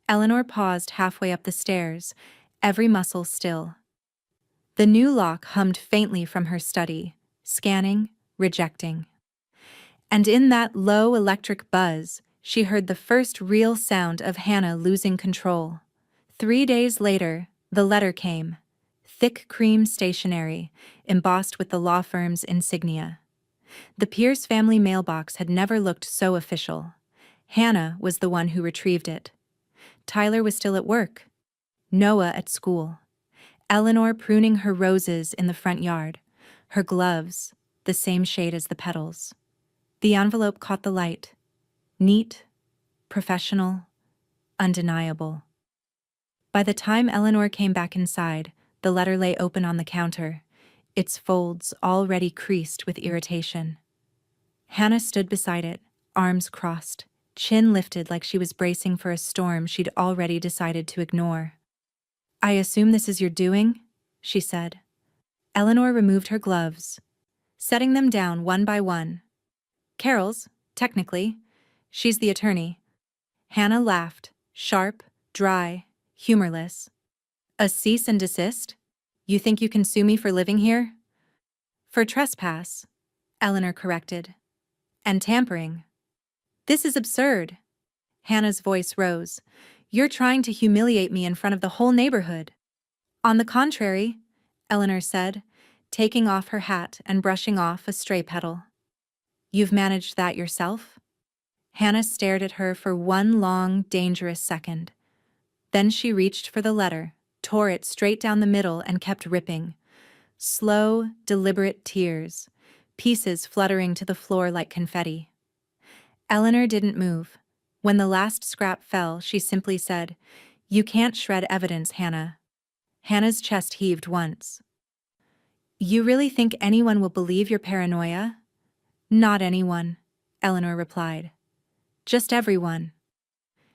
Eleanor paused halfway up the stairs, every muscle still. The new lock hummed faintly from her study, scanning, rejecting. And in that low electric buzz, she heard the first real sound of Hannah losing control. 3 days later, the letter came. Thick cream stationery, embossed with the law firm's insignia. The Pierce family mailbox had never looked so official. Hannah was the one who retrieved it. Tyler was still at work. Noah at school. Eleanor pruning her roses in the front yard, her gloves, the same shade as the petals. The envelope caught the light. Neat, professional, undeniable. By the time Eleanor came back inside, the letter lay open on the counter, its folds already creased with irritation. Hannah stood beside it, arms crossed, chin lifted like she was bracing for a storm she'd already decided to ignore. "I assume this is your doing?" she said. Eleanor removed her gloves, setting them down one by one. "Carol's, technically. She's the attorney." Hannah laughed, sharp, dry, humorless. "A cease and desist? You think you can sue me for living here?" "For trespass," Eleanor corrected. "And tampering." "This is absurd." Hannah's voice rose. "You're trying to humiliate me in front of the whole neighborhood." "On the contrary," Eleanor said, taking off her hat and brushing off a stray petal. "You've managed that yourself?" Hannah stared at her for one long, dangerous second. Then she reached for the letter, tore it straight down the middle and kept ripping. Slow, deliberate tears, pieces fluttering to the floor like confetti. Eleanor didn't move. When the last scrap fell, she simply said, "You can't shred evidence, Hannah." Hannah's chest heaved once. "You really think anyone will believe your paranoia?" "Not anyone," Eleanor replied. "Just everyone."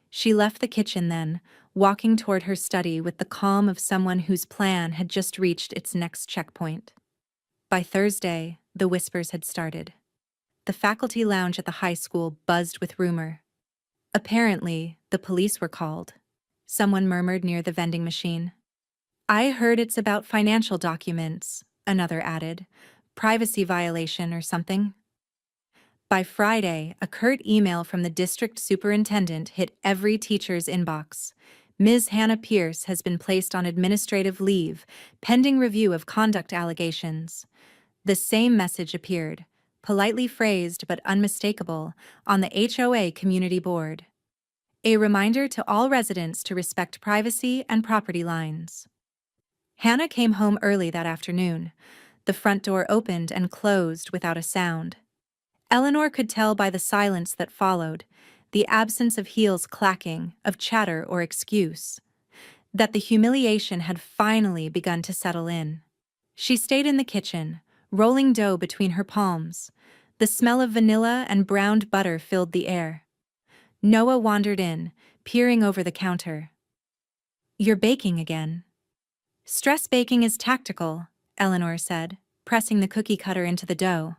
She left the kitchen then, walking toward her study with the calm of someone whose plan had just reached its next checkpoint. By Thursday, the whispers had started. The faculty lounge at the high school buzzed with rumor. Apparently, the police were called. Someone murmured near the vending machine. "I heard it's about financial documents," another added. "Privacy violation or something." By Friday, a curt email from the district superintendent hit every teacher's inbox. "Ms. Hannah Pierce has been placed on administrative leave, pending review of conduct allegations." The same message appeared, politely phrased but unmistakable, on the HOA community board. A reminder to all residents to respect privacy and property lines. Hannah came home early that afternoon. The front door opened and closed without a sound. Eleanor could tell by the silence that followed, the absence of heels clacking, of chatter or excuse, that the humiliation had finally begun to settle in. She stayed in the kitchen, rolling dough between her palms. The smell of vanilla and browned butter filled the air. Noah wandered in, peering over the counter. "You're baking again." "Stress baking is tactical," Eleanor said, pressing the cookie cutter into the dough.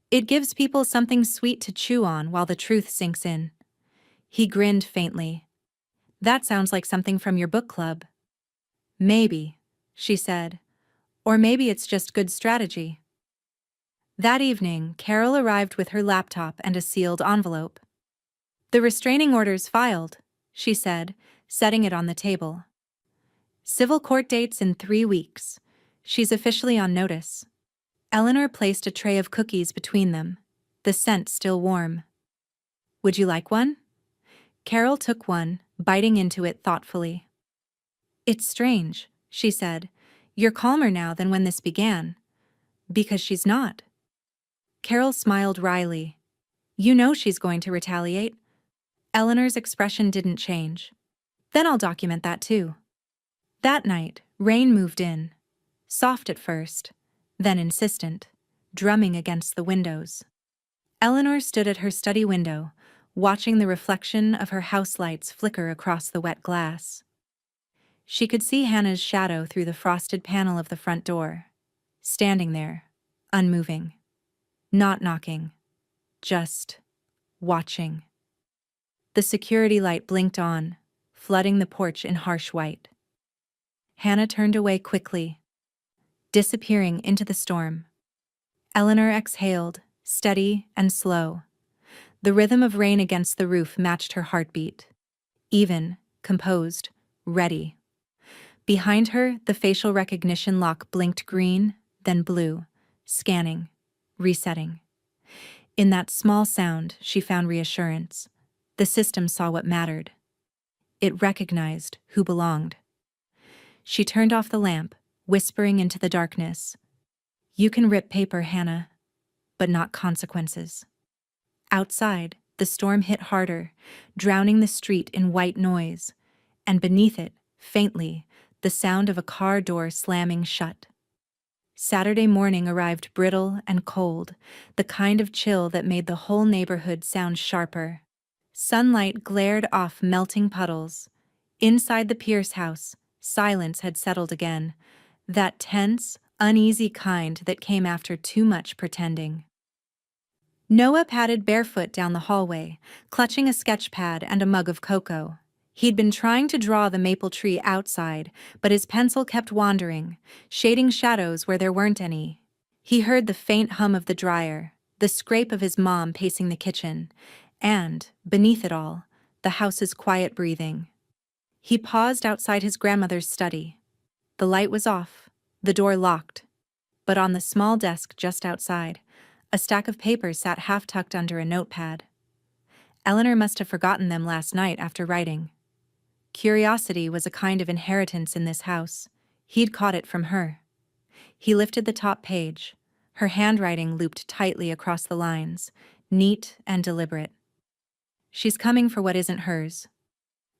"It gives people something sweet to chew on while the truth sinks in." He grinned faintly. "That sounds like something from your book club." "Maybe," she said. "Or maybe it's just good strategy." That evening, Carol arrived with her laptop and a sealed envelope. "The restraining order's filed," she said, setting it on the table. "Civil court dates in 3 weeks. She's officially on notice." Eleanor placed a tray of cookies between them, the scent still warm. "Would you like one?" Carol took one, biting into it thoughtfully. "It's strange," she said. "You're calmer now than when this began." "Because she's not." Carol smiled wryly. "You know she's going to retaliate." Eleanor's expression didn't change. "Then I'll document that too." That night, rain moved in. Soft at first, then insistent. drumming against the windows. Eleanor stood at her study window, watching the reflection of her house lights flicker across the wet glass. She could see Hannah's shadow through the frosted panel of the front door, standing there, unmoving, not knocking, just watching. The security light blinked on, flooding the porch in harsh white. Hannah turned away quickly, disappearing into the storm. Eleanor exhaled, steady and slow. The rhythm of rain against the roof matched her heartbeat. Even, composed, ready. Behind her, the facial recognition lock blinked green, then blue, scanning, resetting. In that small sound, she found reassurance. The system saw what mattered. It recognized who belonged. She turned off the lamp, whispering into the darkness. "You can rip paper, Hannah, but not consequences." Outside, the storm hit harder, drowning the street in white noise, and beneath it, faintly, the sound of a car door slamming shut. Saturday morning arrived brittle and cold, the kind of chill that made the whole neighborhood sound sharper. Sunlight glared off melting puddles. Inside the Pierce house, silence had settled again, that tense, uneasy kind that came after too much pretending. Noah padded barefoot down the hallway, clutching a sketch pad and a mug of cocoa. He'd been trying to draw the maple tree outside, but his pencil kept wandering, shading shadows where there weren't any. He heard the faint hum of the dryer, the scrape of his mom pacing the kitchen, and, beneath it all, the house's quiet breathing. He paused outside his grandmother's study. The light was off, the door locked, but on the small desk just outside, a stack of papers sat half-tucked under a notepad. Eleanor must have forgotten them last night after writing. Curiosity was a kind of inheritance in this house. He'd caught it from her. He lifted the top page. Her handwriting looped tightly across the lines, neat and deliberate. She's coming for what isn't hers.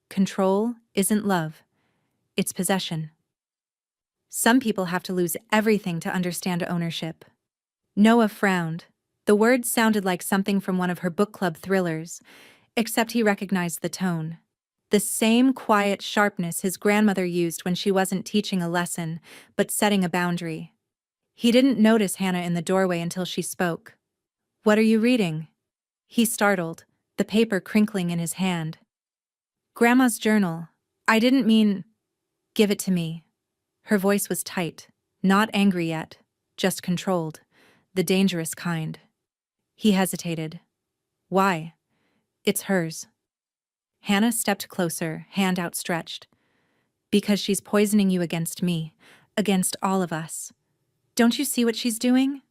Control isn't love. It's possession. Some people have to lose everything to understand ownership. Noah frowned. The words sounded like something from one of her book club thrillers, except he recognized the tone. The same quiet sharpness his grandmother used when she wasn't teaching a lesson, but setting a boundary. He didn't notice Hannah in the doorway until she spoke. "What are you reading?" He startled, the paper crinkling in his hand. "Grandma's journal. I didn't mean... Give it to me." Her voice was tight, not angry yet, just controlled, the dangerous kind. He hesitated. "Why?" "It's hers." Hannah stepped closer, hand outstretched. "Because she's poisoning you against me, against all of us. Don't you see what she's doing?"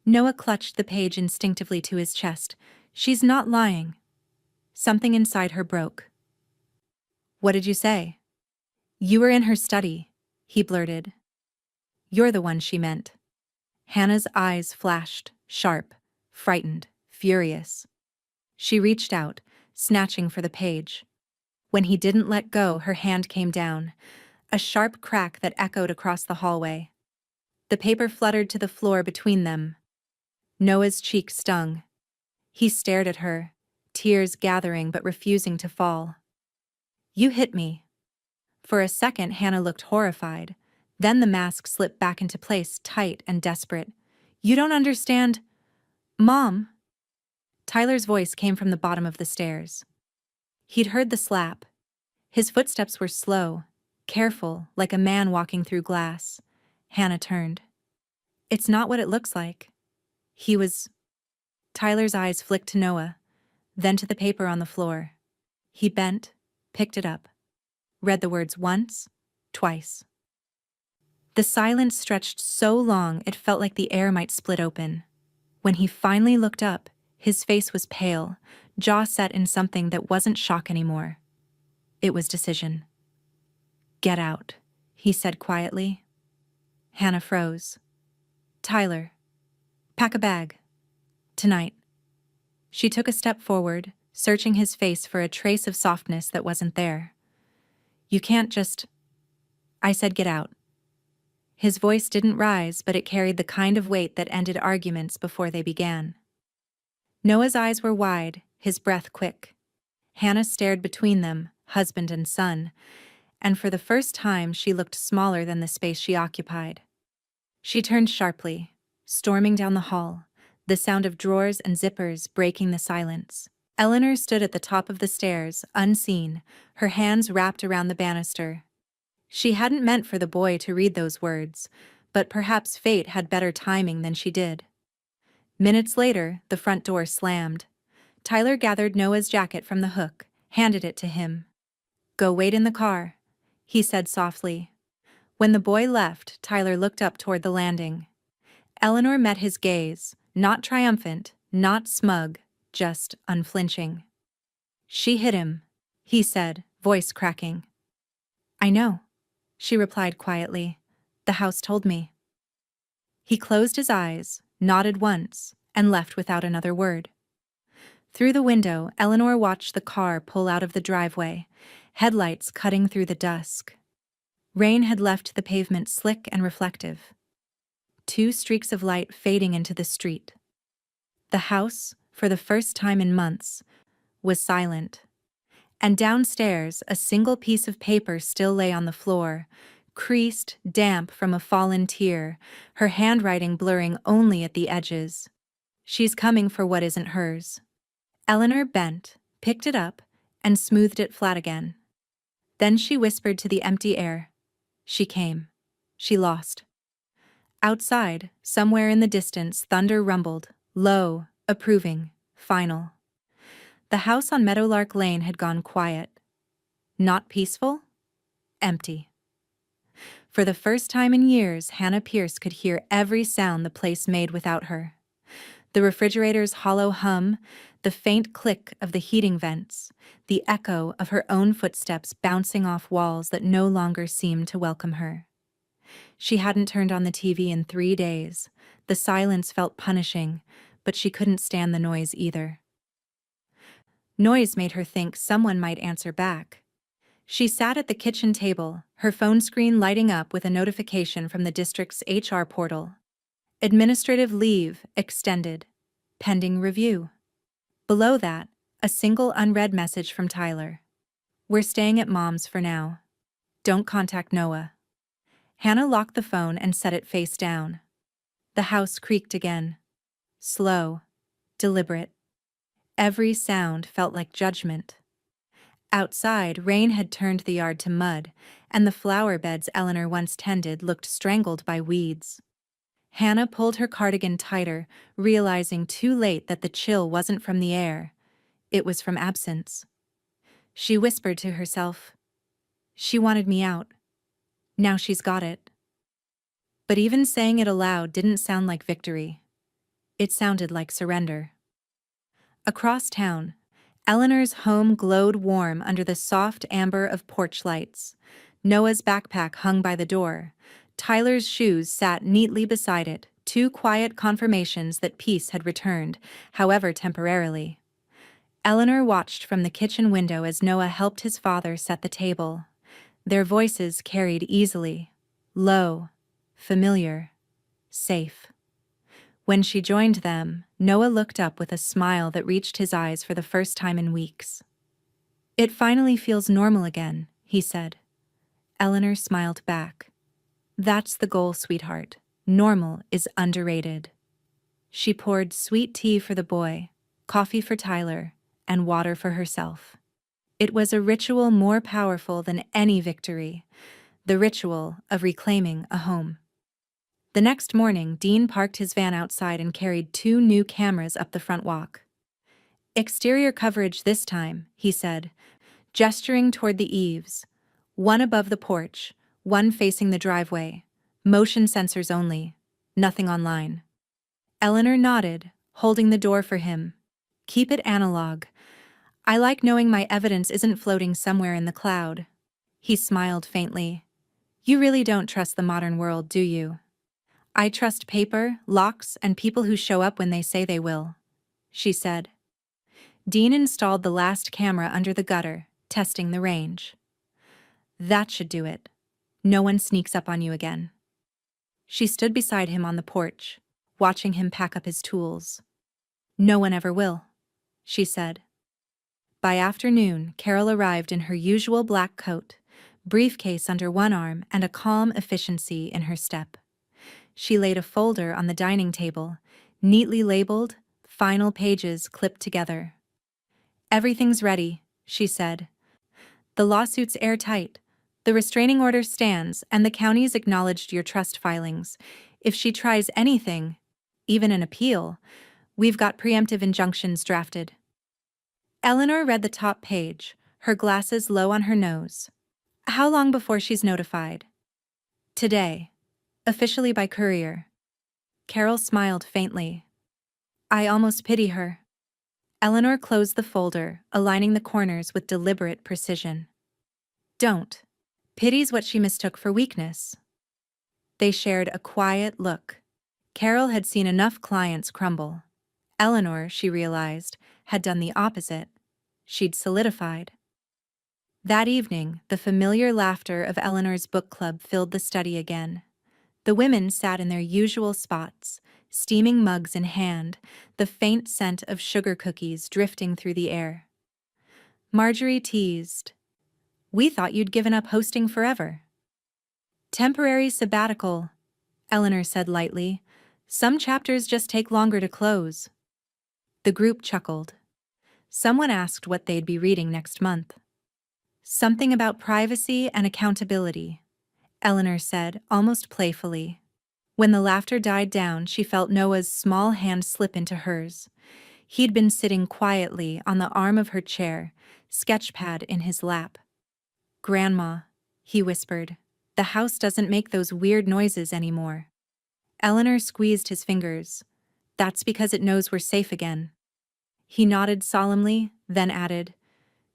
Noah clutched the page instinctively to his chest. "She's not lying." Something inside her broke. "What did you say?" "You were in her study," he blurted. "You're the one she meant." Hannah's eyes flashed, sharp, frightened, furious. She reached out, snatching for the page. When he didn't let go, her hand came down, a sharp crack that echoed across the hallway. The paper fluttered to the floor between them. Noah's cheek stung. He stared at her, tears gathering but refusing to fall. "You hit me." For a second, Hannah looked horrified. Then the mask slipped back into place, tight and desperate. "You don't understand." "Mom." Tyler's voice came from the bottom of the stairs. He'd heard the slap. His footsteps were slow, careful, like a man walking through glass. Hannah turned. "It's not what it looks like." He was... Tyler's eyes flicked to Noah, then to the paper on the floor. He bent, picked it up, read the words once, twice. The silence stretched so long it felt like the air might split open. When he finally looked up, his face was pale, jaw set in something that wasn't shock anymore. It was decision. "Get out," he said quietly. Hannah froze. "Tyler, pack a bag. Tonight." She took a step forward, searching his face for a trace of softness that wasn't there. "You can't just..." "I said get out." His voice didn't rise, but it carried the kind of weight that ended arguments before they began. Noah's eyes were wide, his breath quick. Hannah stared between them, husband and son, and for the first time she looked smaller than the space she occupied. She turned sharply, storming down the hall, the sound of drawers and zippers breaking the silence. Eleanor stood at the top of the stairs, unseen, her hands wrapped around the banister. She hadn't meant for the boy to read those words, but perhaps fate had better timing than she did. Minutes later, the front door slammed. Tyler gathered Noah's jacket from the hook, handed it to him. "Go wait in the car," he said softly. When the boy left, Tyler looked up toward the landing. Eleanor met his gaze, not triumphant, not smug, just unflinching. "She hit him," he said, voice cracking. "I know," she replied quietly. "The house told me." He closed his eyes, nodded once, and left without another word. Through the window, Eleanor watched the car pull out of the driveway, headlights cutting through the dusk. Rain had left the pavement slick and reflective. 2 streaks of light fading into the street. The house, for the first time in months, was silent. And downstairs, a single piece of paper still lay on the floor, creased, damp from a fallen tear, her handwriting blurring only at the edges. "She's coming for what isn't hers." Eleanor bent, picked it up, and smoothed it flat again. Then she whispered to the empty air. "She came. She lost." Outside, somewhere in the distance, thunder rumbled, low, approving, final. The house on Meadowlark Lane had gone quiet. Not peaceful, empty. For the first time in years, Hannah Pierce could hear every sound the place made without her. The refrigerator's hollow hum, the faint click of the heating vents, the echo of her own footsteps bouncing off walls that no longer seemed to welcome her. She hadn't turned on the TV in 3 days. The silence felt punishing, but she couldn't stand the noise either. Noise made her think someone might answer back. She sat at the kitchen table, her phone screen lighting up with a notification from the district's HR portal. Administrative leave extended. Pending review. Below that, a single unread message from Tyler. "We're staying at Mom's for now. Don't contact Noah." Hannah locked the phone and set it face down. The house creaked again. Slow, deliberate. Every sound felt like judgment. Outside, rain had turned the yard to mud, and the flower beds Eleanor once tended looked strangled by weeds. Hannah pulled her cardigan tighter, realizing too late that the chill wasn't from the air. It was from absence. She whispered to herself, "She wanted me out. Now she's got it." But even saying it aloud didn't sound like victory. It sounded like surrender. Across town, Eleanor's home glowed warm under the soft amber of porch lights. Noah's backpack hung by the door. Tyler's shoes sat neatly beside it, 2 quiet confirmations that peace had returned, however temporarily. Eleanor watched from the kitchen window as Noah helped his father set the table. Their voices carried easily, low, familiar, safe. When she joined them, Noah looked up with a smile that reached his eyes for the first time in weeks. "It finally feels normal again," he said. Eleanor smiled back. "That's the goal, sweetheart. Normal is underrated." She poured sweet tea for the boy, coffee for Tyler, and water for herself. It was a ritual more powerful than any victory, the ritual of reclaiming a home. The next morning, Dean parked his van outside and carried 2 new cameras up the front walk. "Exterior coverage this time," he said, gesturing toward the eaves. "One above the porch, one facing the driveway. Motion sensors only. Nothing online." Eleanor nodded, holding the door for him. "Keep it analog. I like knowing my evidence isn't floating somewhere in the cloud." He smiled faintly. "You really don't trust the modern world, do you?" "I trust paper, locks, and people who show up when they say they will," she said. Dean installed the last camera under the gutter, testing the range. "That should do it. No one sneaks up on you again." She stood beside him on the porch, watching him pack up his tools. "No one ever will," she said. By afternoon, Carol arrived in her usual black coat, briefcase under one arm and a calm efficiency in her step. She laid a folder on the dining table, neatly labeled, final pages clipped together. "Everything's ready," she said. "The lawsuit's airtight. The restraining order stands, and the county's acknowledged your trust filings. If she tries anything, even an appeal, we've got preemptive injunctions drafted." Eleanor read the top page, her glasses low on her nose. "How long before she's notified?" "Today. Officially by courier." Carol smiled faintly. "I almost pity her." Eleanor closed the folder, aligning the corners with deliberate precision. "Don't. Pity's what she mistook for weakness." They shared a quiet look. Carol had seen enough clients crumble. Eleanor, she realized, had done the opposite. She'd solidified. That evening, the familiar laughter of Eleanor's book club filled the study again. The women sat in their usual spots, steaming mugs in hand, the faint scent of sugar cookies drifting through the air. Marjorie teased, "We thought you'd given up hosting forever." "Temporary sabbatical," Eleanor said lightly. "Some chapters just take longer to close." The group chuckled. Someone asked what they'd be reading next month. "Something about privacy and accountability," Eleanor said, almost playfully. When the laughter died down, she felt Noah's small hand slip into hers. He'd been sitting quietly on the arm of her chair, sketchpad in his lap. "Grandma," he whispered, "the house doesn't make those weird noises anymore." Eleanor squeezed his fingers. "That's because it knows we're safe again." He nodded solemnly, then added,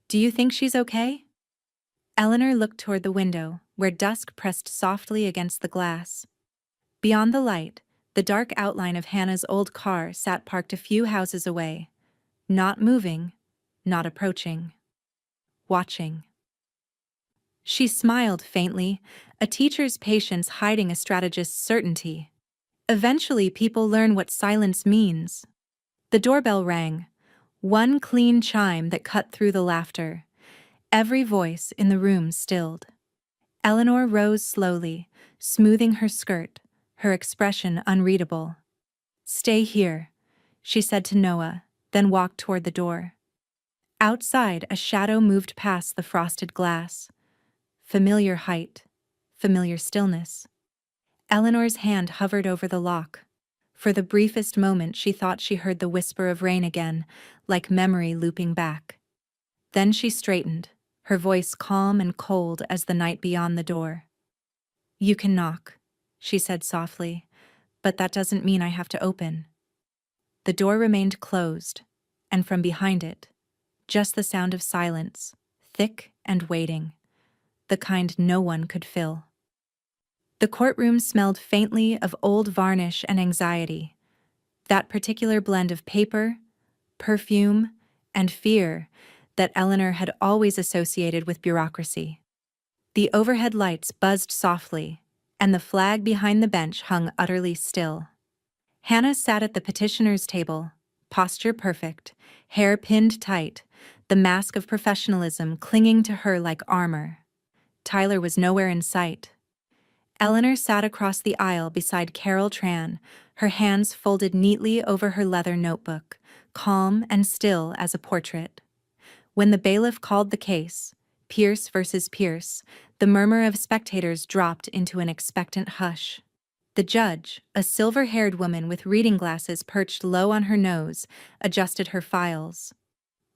"Do you think she's okay?" Eleanor looked toward the window, where dusk pressed softly against the glass. Beyond the light, the dark outline of Hannah's old car sat parked a few houses away. Not moving, not approaching. Watching. She smiled faintly, a teacher's patience hiding a strategist's certainty. Eventually, people learn what silence means. The doorbell rang, one clean chime that cut through the laughter. Every voice in the room stilled. Eleanor rose slowly, smoothing her skirt, her expression unreadable. "Stay here," she said to Noah, then walked toward the door. Outside, a shadow moved past the frosted glass. Familiar height, familiar stillness. Eleanor's hand hovered over the lock. For the briefest moment, she thought she heard the whisper of rain again, like memory looping back. Then she straightened, her voice calm and cold as the night beyond the door. "You can knock," she said softly, "but that doesn't mean I have to open." The door remained closed, and from behind it, just the sound of silence, thick and waiting, the kind no one could fill. The courtroom smelled faintly of old varnish and anxiety, that particular blend of paper, perfume, and fear that Eleanor had always associated with bureaucracy. The overhead lights buzzed softly, and the flag behind the bench hung utterly still. Hannah sat at the petitioner's table, posture perfect, hair pinned tight, the mask of professionalism clinging to her like armor. Tyler was nowhere in sight. Eleanor sat across the aisle beside Carol Tran, her hands folded neatly over her leather notebook, calm and still as a portrait. When the bailiff called the case, Pierce versus Pierce, the murmur of spectators dropped into an expectant hush. The judge, a silver-haired woman with reading glasses perched low on her nose, adjusted her files.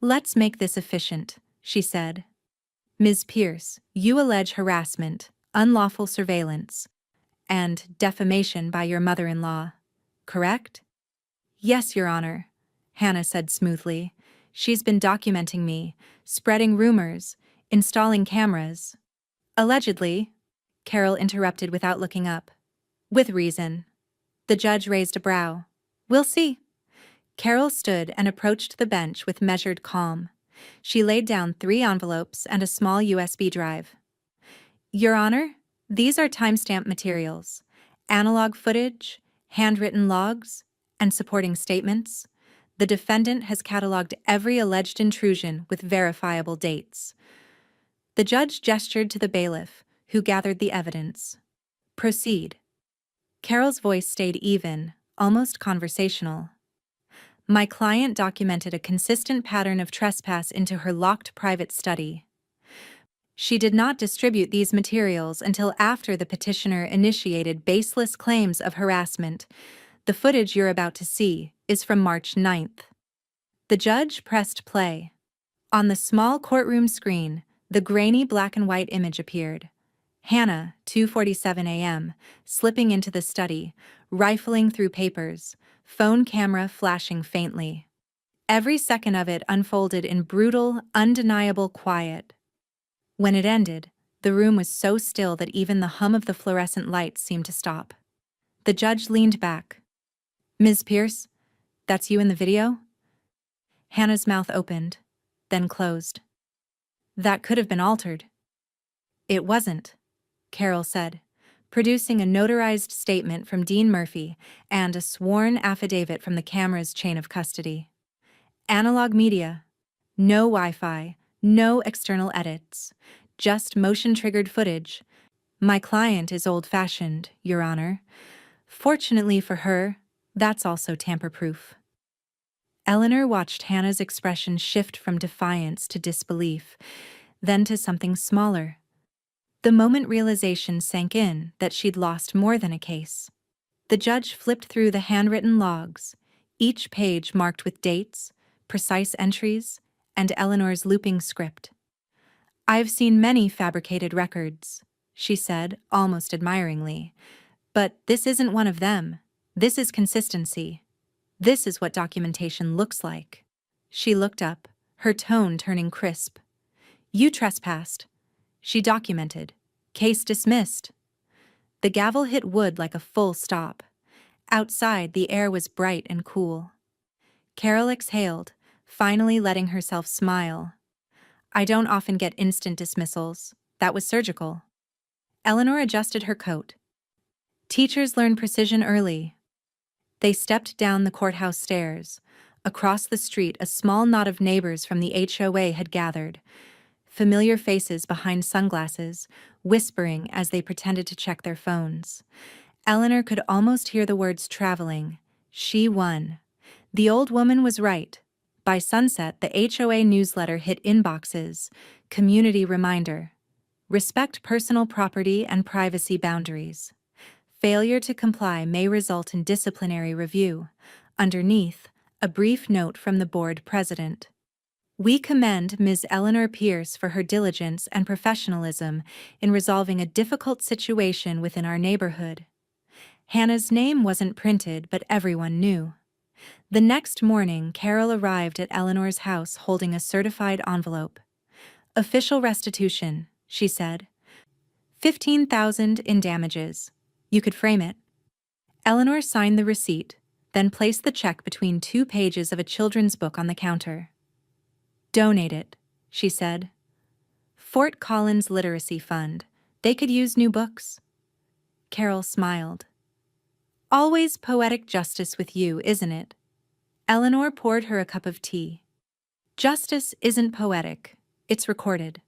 "Let's make this efficient," she said. "Ms. Pierce, you allege harassment, unlawful surveillance, and defamation by your mother-in-law, correct?" "Yes, Your Honor," Hannah said smoothly. "She's been documenting me, spreading rumors, installing cameras." "Allegedly," Carol interrupted without looking up. "With reason." The judge raised a brow. "We'll see." Carol stood and approached the bench with measured calm. She laid down 3 envelopes and a small USB drive. "Your Honor, these are timestamp materials. analog footage, handwritten logs, and supporting statements. The defendant has cataloged every alleged intrusion with verifiable dates. The judge gestured to the bailiff, who gathered the evidence. Proceed. Carol's voice stayed even, almost conversational. My client documented a consistent pattern of trespass into her locked private study. She did not distribute these materials until after the petitioner initiated baseless claims of harassment. The footage you're about to see is from March 9th. The judge pressed play. On the small courtroom screen, the grainy black and white image appeared. Hannah, 2:47 a.m., slipping into the study, rifling through papers, phone camera flashing faintly. Every second of it unfolded in brutal, undeniable quiet. When it ended, the room was so still that even the hum of the fluorescent lights seemed to stop. The judge leaned back. Ms. Pierce, that's you in the video? Hannah's mouth opened, then closed. That could have been altered. It wasn't, Carol said, producing a notarized statement from Dean Murphy and a sworn affidavit from the camera's chain of custody. Analog media. No Wi-Fi, no external edits, just motion-triggered footage. My client is old-fashioned, Your Honor. Fortunately for her, that's also tamper-proof. Eleanor watched Hannah's expression shift from defiance to disbelief, then to something smaller. The moment realization sank in that she'd lost more than a case. The judge flipped through the handwritten logs, each page marked with dates, precise entries, and Eleanor's looping script. I've seen many fabricated records, she said, almost admiringly. But this isn't one of them. This is consistency. This is what documentation looks like. She looked up, her tone turning crisp. You trespassed. She documented. Case dismissed. The gavel hit wood like a full stop. Outside, the air was bright and cool. Carol exhaled, finally letting herself smile. I don't often get instant dismissals. That was surgical. Eleanor adjusted her coat. Teachers learn precision early. They stepped down the courthouse stairs. Across the street, a small knot of neighbors from the HOA had gathered. Familiar faces behind sunglasses, whispering as they pretended to check their phones. Eleanor could almost hear the words traveling. She won. The old woman was right. By sunset, the HOA newsletter hit inboxes. Community reminder. Respect personal property and privacy boundaries. Failure to comply may result in disciplinary review. Underneath, a brief note from the board president. We commend Ms. Eleanor Pierce for her diligence and professionalism in resolving a difficult situation within our neighborhood. Hannah's name wasn't printed, but everyone knew. The next morning, Carol arrived at Eleanor's house holding a certified envelope. Official restitution, she said. $15,000 in damages. You could frame it. Eleanor signed the receipt, then placed the check between 2 pages of a children's book on the counter. Donate it, she said. Fort Collins Literacy Fund. They could use new books. Carol smiled. Always poetic justice with you, isn't it? Eleanor poured her a cup of tea. Justice isn't poetic, it's recorded.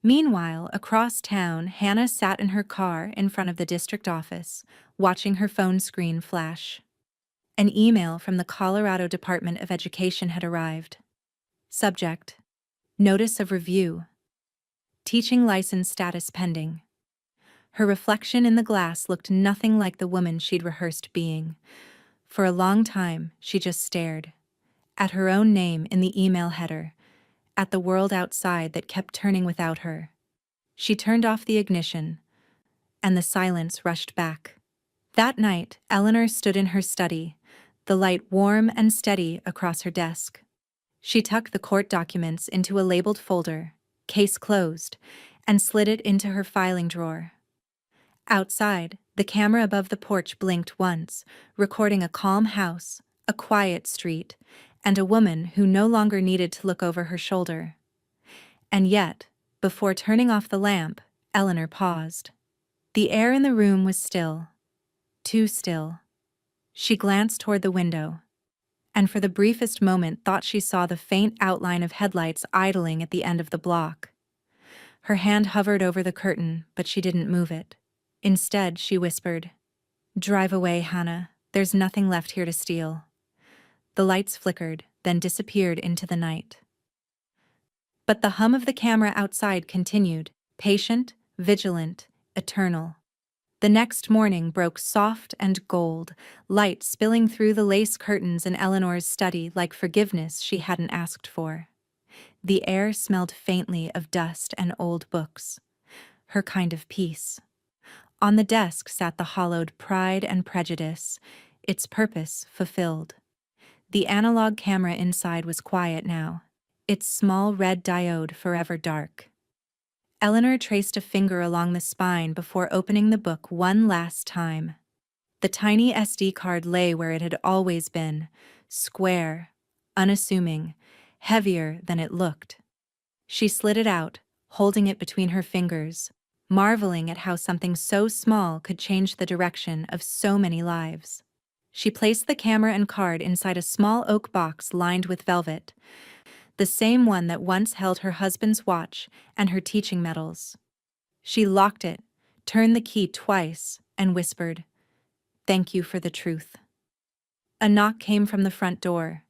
Meanwhile, across town, Hannah sat in her car in front of the district office, watching her phone screen flash. An email from the Colorado Department of Education had arrived. Subject: Notice of Review. Teaching license status pending. Her reflection in the glass looked nothing like the woman she'd rehearsed being. For a long time, she just stared. At her own name in the email header. At the world outside that kept turning without her. She turned off the ignition, and the silence rushed back. That night, Eleanor stood in her study, the light warm and steady across her desk. She tucked the court documents into a labeled folder, case closed, and slid it into her filing drawer. Outside, the camera above the porch blinked once, recording a calm house, a quiet street, and a woman who no longer needed to look over her shoulder. And yet, before turning off the lamp, Eleanor paused. The air in the room was still, too still. She glanced toward the window, and for the briefest moment thought she saw the faint outline of headlights idling at the end of the block. Her hand hovered over the curtain, but she didn't move it. Instead, she whispered, "Drive away, Hannah. There's nothing left here to steal." The lights flickered, then disappeared into the night. But the hum of the camera outside continued, patient, vigilant, eternal. The next morning broke soft and gold, light spilling through the lace curtains in Eleanor's study like forgiveness she hadn't asked for. The air smelled faintly of dust and old books. Her kind of peace. On the desk sat the hollowed Pride and Prejudice, its purpose fulfilled. The analog camera inside was quiet now, its small red diode forever dark. Eleanor traced a finger along the spine before opening the book one last time. The tiny SD card lay where it had always been, square, unassuming, heavier than it looked. She slid it out, holding it between her fingers, marveling at how something so small could change the direction of so many lives. She placed the camera and card inside a small oak box lined with velvet, the same one that once held her husband's watch and her teaching medals. She locked it, turned the key twice, and whispered, "Thank you for the truth." A knock came from the front door.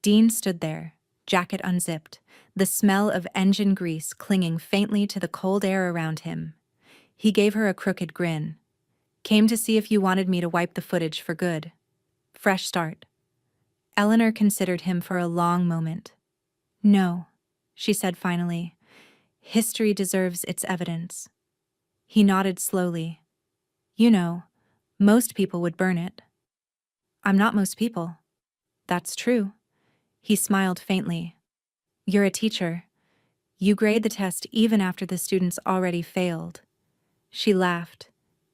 Dean stood there, jacket unzipped, the smell of engine grease clinging faintly to the cold air around him. He gave her a crooked grin. "Came to see if you wanted me to wipe the footage for good. Fresh start." Eleanor considered him for a long moment. "No," she said finally. "History deserves its evidence." He nodded slowly. "You know, most people would burn it." "I'm not most people." "That's true." He smiled faintly. "You're a teacher. You grade the test even after the students already failed." She laughed,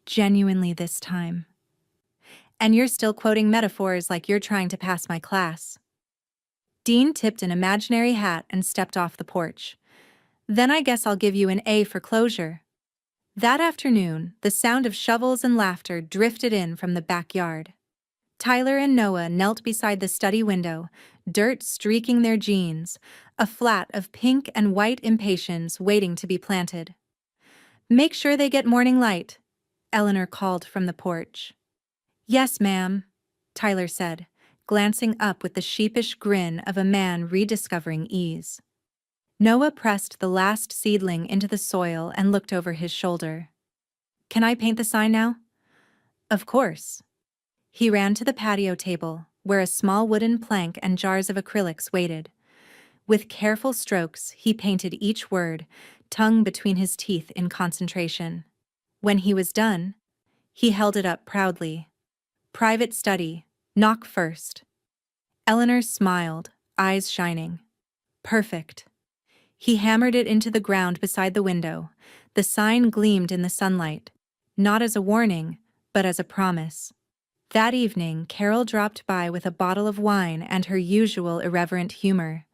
genuinely this time. "And you're still quoting metaphors like you're trying to pass my class." Dean tipped an imaginary hat and stepped off the porch. "Then I guess I'll give you an A for closure." That afternoon, the sound of shovels and laughter drifted in from the backyard. Tyler and Noah knelt beside the study window, dirt streaking their jeans, a flat of pink and white impatiens waiting to be planted. "Make sure they get morning light," Eleanor called from the porch. "Yes, ma'am," Tyler said, glancing up with the sheepish grin of a man rediscovering ease. Noah pressed the last seedling into the soil and looked over his shoulder. "Can I paint the sign now?" "Of course." He ran to the patio table, where a small wooden plank and jars of acrylics waited. With careful strokes, he painted each word, tongue between his teeth in concentration. When he was done, he held it up proudly. "Private study, knock first." Eleanor smiled, eyes shining. "Perfect." He hammered it into the ground beside the window. The sign gleamed in the sunlight, not as a warning, but as a promise. That evening, Carol dropped by with a bottle of wine and her usual irreverent humor.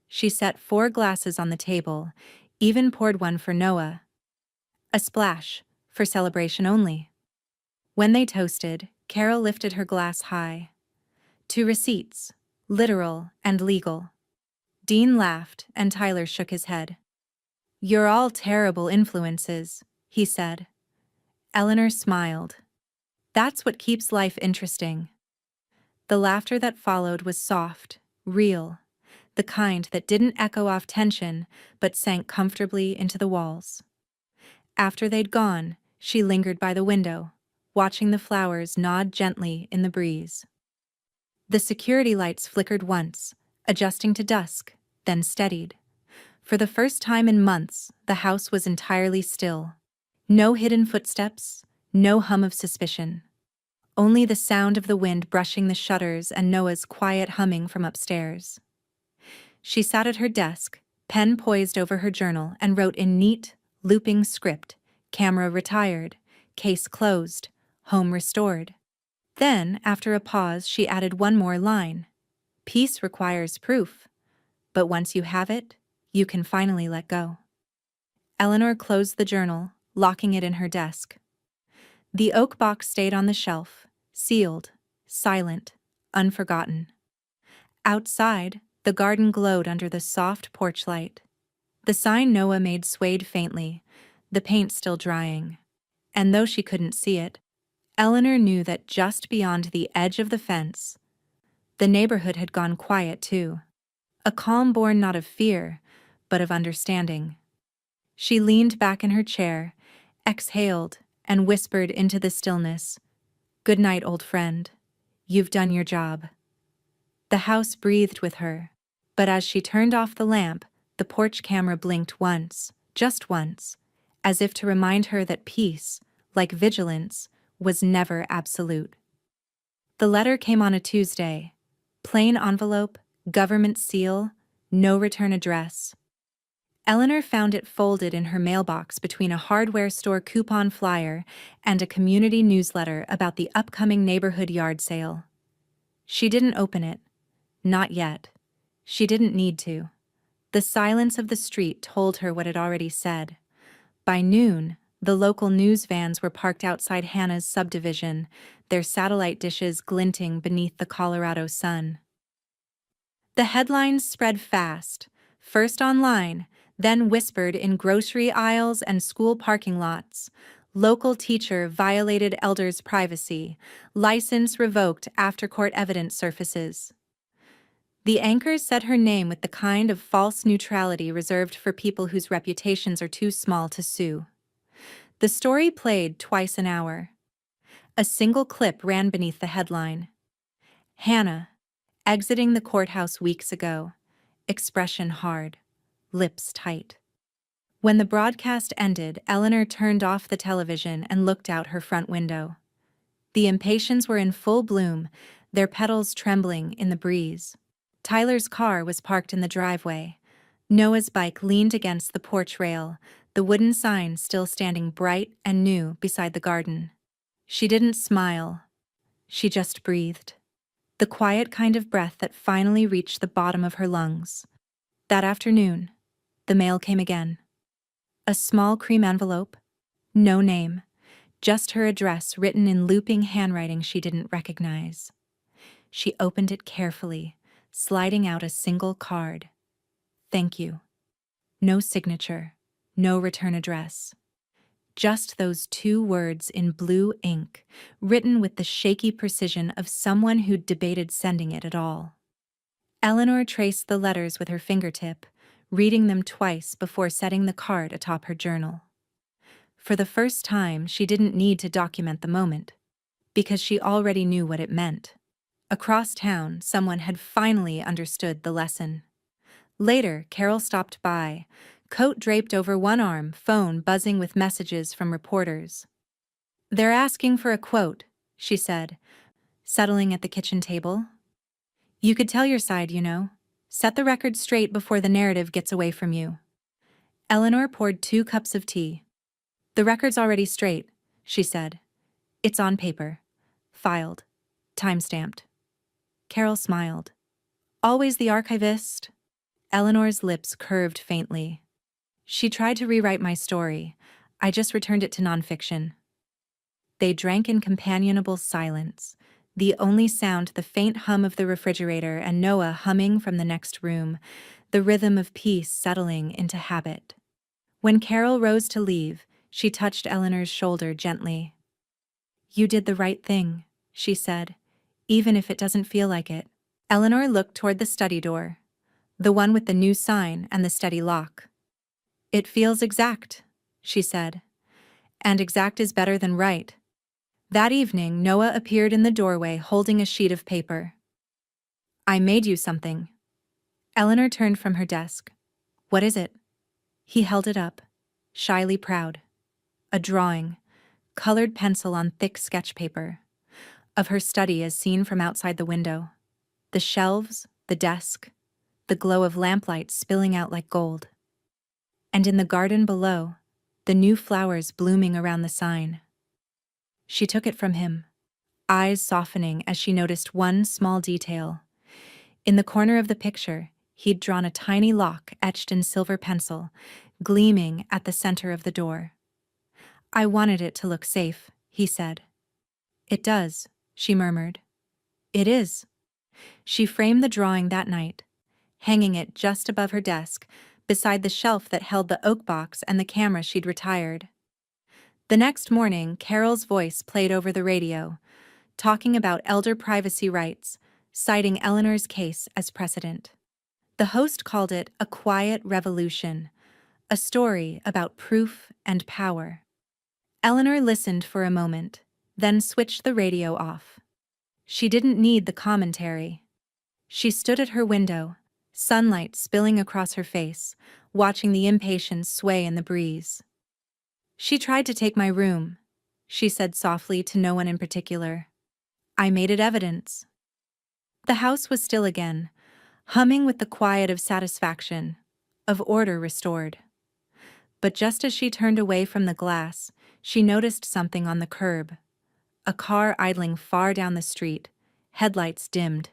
She set 4 glasses on the table, even poured one for Noah. A splash, for celebration only. When they toasted, Carol lifted her glass high. "To receipts, literal and legal." Dean laughed, and Tyler shook his head. "You're all terrible influences," he said. Eleanor smiled. "That's what keeps life interesting." The laughter that followed was soft, real, the kind that didn't echo off tension but sank comfortably into the walls. After they'd gone, she lingered by the window, watching the flowers nod gently in the breeze. The security lights flickered once, adjusting to dusk, then steadied. For the first time in months, the house was entirely still. No hidden footsteps, no hum of suspicion. Only the sound of the wind brushing the shutters and Noah's quiet humming from upstairs. She sat at her desk, pen poised over her journal, and wrote in neat, looping script, "Camera retired, case closed, home restored." Then, after a pause, she added one more line. "Peace requires proof, but once you have it, you can finally let go." Eleanor closed the journal, locking it in her desk. The oak box stayed on the shelf, sealed, silent, unforgotten. Outside, the garden glowed under the soft porch light. The sign Noah made swayed faintly, the paint still drying. And though she couldn't see it, Eleanor knew that just beyond the edge of the fence, the neighborhood had gone quiet too. A calm born not of fear, but of understanding. She leaned back in her chair, exhaled, and whispered into the stillness, "Good night, old friend. You've done your job." The house breathed with her, but as she turned off the lamp, the porch camera blinked once, just once, as if to remind her that peace, like vigilance, was never absolute. The letter came on a Tuesday. Plain envelope, government seal, no return address. Eleanor found it folded in her mailbox between a hardware store coupon flyer and a community newsletter about the upcoming neighborhood yard sale. She didn't open it. Not yet. She didn't need to. The silence of the street told her what it already said. By noon, the local news vans were parked outside Hannah's subdivision, their satellite dishes glinting beneath the Colorado sun. The headlines spread fast, first online, then whispered in grocery aisles and school parking lots. Local teacher violated elder's privacy. License revoked after court evidence surfaces. The anchors said her name with the kind of false neutrality reserved for people whose reputations are too small to sue. The story played twice an hour. A single clip ran beneath the headline. Hannah, exiting the courthouse weeks ago, expression hard, lips tight. When the broadcast ended, Eleanor turned off the television and looked out her front window. The impatiens were in full bloom, their petals trembling in the breeze. Tyler's car was parked in the driveway. Noah's bike leaned against the porch rail, the wooden sign still standing bright and new beside the garden. She didn't smile. She just breathed. The quiet kind of breath that finally reached the bottom of her lungs. That afternoon, the mail came again. A small cream envelope. No name. Just her address written in looping handwriting she didn't recognize. She opened it carefully, sliding out a single card. Thank you. No signature, no return address. Just those 2 words in blue ink, written with the shaky precision of someone who'd debated sending it at all. Eleanor traced the letters with her fingertip, reading them twice before setting the card atop her journal. For the first time, she didn't need to document the moment, because she already knew what it meant. Across town, someone had finally understood the lesson. Later, Carol stopped by, coat draped over one arm, phone buzzing with messages from reporters. "They're asking for a quote," she said, settling at the kitchen table. "You could tell your side, you know. Set the record straight before the narrative gets away from you." Eleanor poured 2 cups of tea. "The record's already straight," she said. "It's on paper. Filed. Time-stamped." Carol smiled. "Always the archivist?" Eleanor's lips curved faintly. "She tried to rewrite my story. I just returned it to nonfiction." They drank in companionable silence, the only sound the faint hum of the refrigerator and Noah humming from the next room, the rhythm of peace settling into habit. When Carol rose to leave, she touched Eleanor's shoulder gently. "You did the right thing," she said, "even if it doesn't feel like it." Eleanor looked toward the study door, the one with the new sign and the steady lock. "It feels exact," she said. "And exact is better than right." That evening, Noah appeared in the doorway holding a sheet of paper. "I made you something." Eleanor turned from her desk. "What is it?" He held it up, shyly proud. A drawing, colored pencil on thick sketch paper, of her study as seen from outside the window. The shelves, the desk, the glow of lamplight spilling out like gold. And in the garden below, the new flowers blooming around the sign. She took it from him, eyes softening as she noticed one small detail. In the corner of the picture, he'd drawn a tiny lock etched in silver pencil, gleaming at the center of the door. "I wanted it to look safe," he said. It does, she murmured. It is. She framed the drawing that night, hanging it just above her desk, beside the shelf that held the oak box and the camera she'd retired. The next morning, Carol's voice played over the radio, talking about elder privacy rights, citing Eleanor's case as precedent. The host called it a quiet revolution, a story about proof and power. Eleanor listened for a moment, then switched the radio off. She didn't need the commentary. She stood at her window, sunlight spilling across her face, watching the impatience sway in the breeze. She tried to take my room, she said softly to no one in particular. I made it evidence. The house was still again, humming with the quiet of satisfaction, of order restored. But just as she turned away from the glass, she noticed something on the curb. A car idling far down the street, headlights dimmed.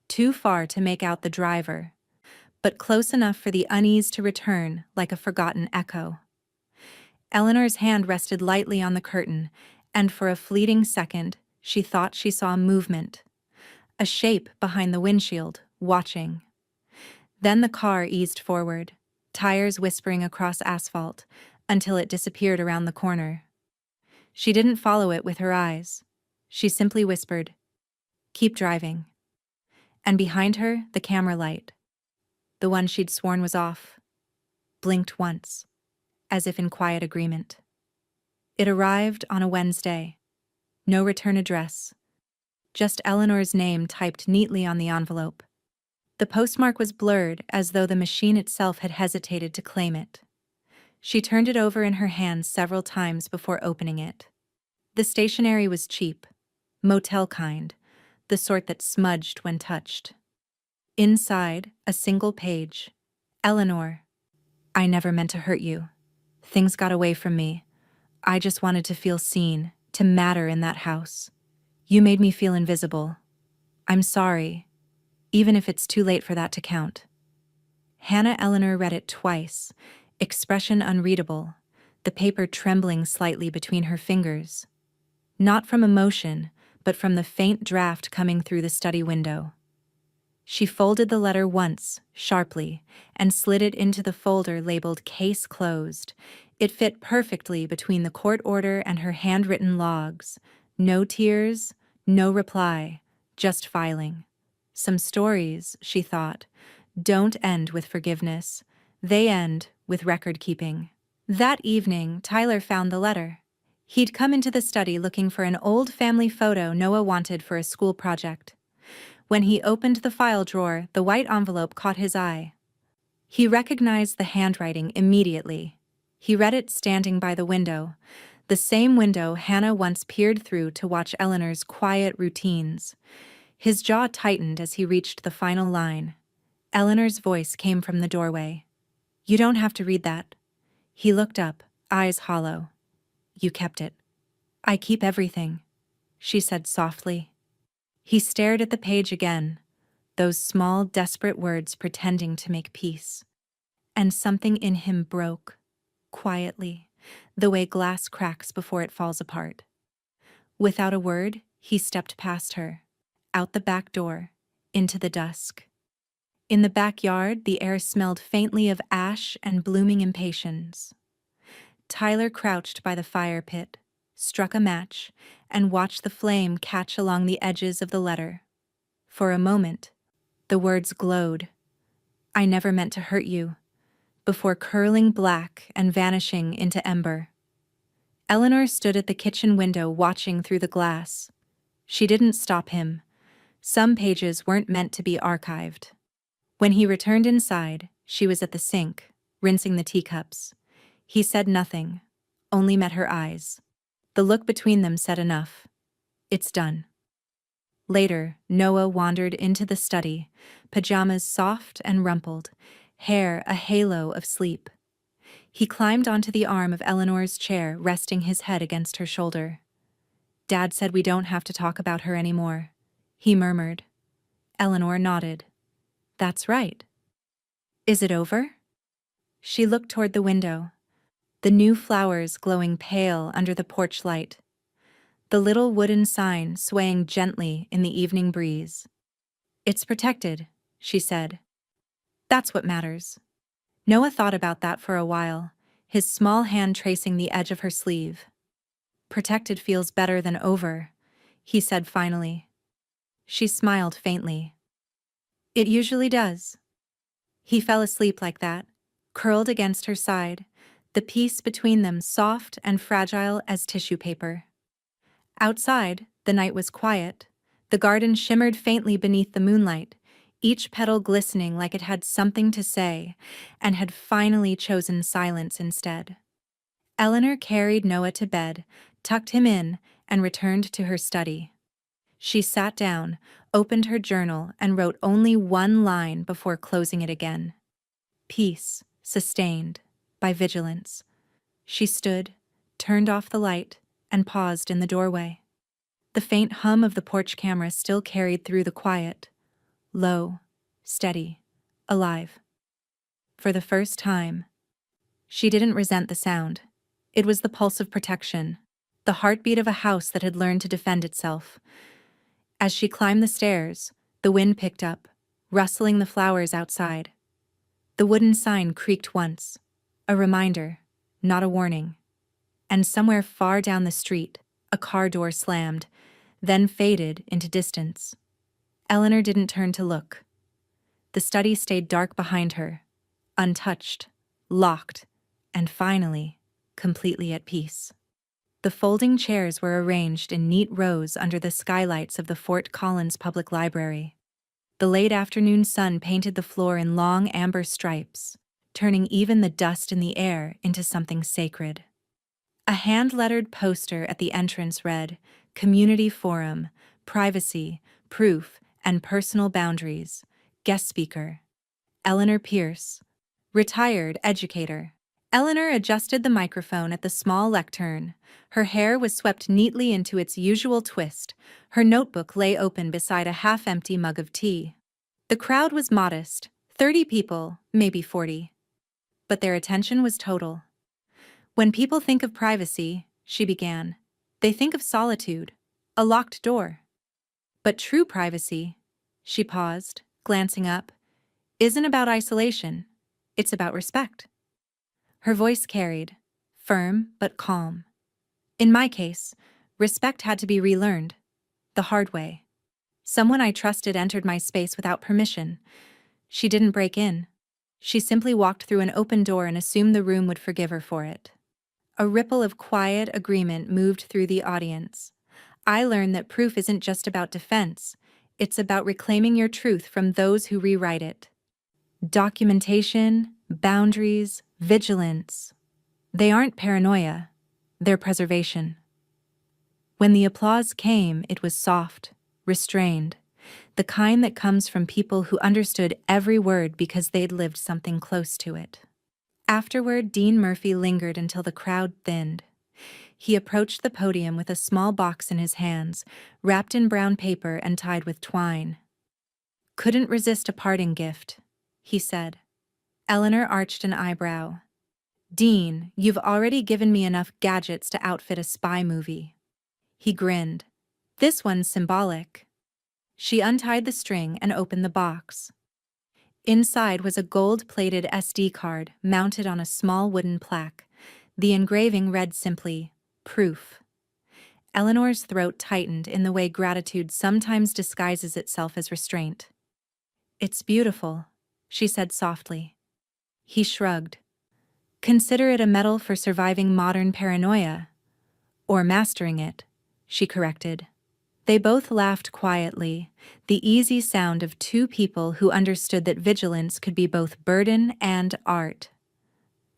Too far to make out the driver, but close enough for the unease to return like a forgotten echo. Eleanor's hand rested lightly on the curtain, and for a fleeting second, she thought she saw movement. A shape behind the windshield, watching. Then the car eased forward, tires whispering across asphalt, until it disappeared around the corner. She didn't follow it with her eyes. She simply whispered, "Keep driving." And behind her, the camera light, the one she'd sworn was off, blinked once, as if in quiet agreement. It arrived on a Wednesday. No return address, just Eleanor's name typed neatly on the envelope. The postmark was blurred, as though the machine itself had hesitated to claim it. She turned it over in her hands several times before opening it. The stationery was cheap, motel kind, the sort that smudged when touched. Inside, a single page. Eleanor, I never meant to hurt you. Things got away from me. I just wanted to feel seen, to matter in that house. You made me feel invisible. I'm sorry, even if it's too late for that to count. Hannah Eleanor read it twice, expression unreadable, the paper trembling slightly between her fingers. Not from emotion, but from the faint draft coming through the study window. She folded the letter once, sharply, and slid it into the folder labeled Case Closed. It fit perfectly between the court order and her handwritten logs. No tears, no reply, just filing. Some stories, she thought, don't end with forgiveness. They end with record-keeping. That evening, Tyler found the letter. He'd come into the study looking for an old family photo Noah wanted for a school project. When he opened the file drawer, the white envelope caught his eye. He recognized the handwriting immediately. He read it standing by the window, the same window Hannah once peered through to watch Eleanor's quiet routines. His jaw tightened as he reached the final line. Eleanor's voice came from the doorway. You don't have to read that. He looked up, eyes hollow. You kept it. I keep everything, she said softly. He stared at the page again, those small, desperate words pretending to make peace. And something in him broke, quietly, the way glass cracks before it falls apart. Without a word, he stepped past her, out the back door, into the dusk. In the backyard, the air smelled faintly of ash and blooming impatiens. Tyler crouched by the fire pit, struck a match, and watched the flame catch along the edges of the letter. For a moment, the words glowed. I never meant to hurt you, before curling black and vanishing into ember. Eleanor stood at the kitchen window watching through the glass. She didn't stop him. Some pages weren't meant to be archived. When he returned inside, she was at the sink, rinsing the teacups. He said nothing, only met her eyes. The look between them said enough. It's done. Later, Noah wandered into the study, pajamas soft and rumpled, hair a halo of sleep. He climbed onto the arm of Eleanor's chair, resting his head against her shoulder. Dad said we don't have to talk about her anymore, he murmured. Eleanor nodded. That's right. Is it over? She looked toward the window, the new flowers glowing pale under the porch light. the little wooden sign swaying gently in the evening breeze. "It's protected," she said. "That's what matters." Noah thought about that for a while, his small hand tracing the edge of her sleeve. "Protected feels better than over," he said finally. She smiled faintly. "It usually does." He fell asleep like that, curled against her side, the piece between them soft and fragile as tissue paper. Outside, the night was quiet. The garden shimmered faintly beneath the moonlight, each petal glistening like it had something to say, and had finally chosen silence instead. Eleanor carried Noah to bed, tucked him in, and returned to her study. She sat down, opened her journal, and wrote only one line before closing it again. "Peace, sustained, by vigilance." She stood, turned off the light, and paused in the doorway. The faint hum of the porch camera still carried through the quiet. Low, steady, alive. For the first time, she didn't resent the sound. It was the pulse of protection, the heartbeat of a house that had learned to defend itself. As she climbed the stairs, the wind picked up, rustling the flowers outside. The wooden sign creaked once, a reminder, not a warning. And somewhere far down the street, a car door slammed, then faded into distance. Eleanor didn't turn to look. The study stayed dark behind her, untouched, locked, and finally, completely at peace. The folding chairs were arranged in neat rows under the skylights of the Fort Collins Public Library. The late afternoon sun painted the floor in long amber stripes, turning even the dust in the air into something sacred. A hand-lettered poster at the entrance read, "Community Forum, Privacy, Proof, and Personal Boundaries. Guest speaker, Eleanor Pierce, retired educator." Eleanor adjusted the microphone at the small lectern. Her hair was swept neatly into its usual twist. Her notebook lay open beside a half-empty mug of tea. The crowd was modest, 30 people, maybe 40. But their attention was total. "When people think of privacy," she began, "they think of solitude, a locked door. But true privacy," she paused, glancing up, "isn't about isolation. It's about respect." Her voice carried, firm but calm. "In my case, respect had to be relearned, the hard way. Someone I trusted entered my space without permission. She didn't break in. She simply walked through an open door and assumed the room would forgive her for it." A ripple of quiet agreement moved through the audience. "I learned that proof isn't just about defense. It's about reclaiming your truth from those who rewrite it. Documentation, boundaries, vigilance. They aren't paranoia. They're preservation." When the applause came, it was soft, restrained, the kind that comes from people who understood every word because they'd lived something close to it. Afterward, Dean Murphy lingered until the crowd thinned. He approached the podium with a small box in his hands, wrapped in brown paper and tied with twine. "Couldn't resist a parting gift," he said. Eleanor arched an eyebrow. "Dean, you've already given me enough gadgets to outfit a spy movie." He grinned. "This one's symbolic." She untied the string and opened the box. Inside was a gold-plated SD card mounted on a small wooden plaque. The engraving read simply, "Proof." Eleanor's throat tightened in the way gratitude sometimes disguises itself as restraint. "It's beautiful," she said softly. He shrugged. "Consider it a medal for surviving modern paranoia. Or mastering it," she corrected. They both laughed quietly, the easy sound of two people who understood that vigilance could be both burden and art.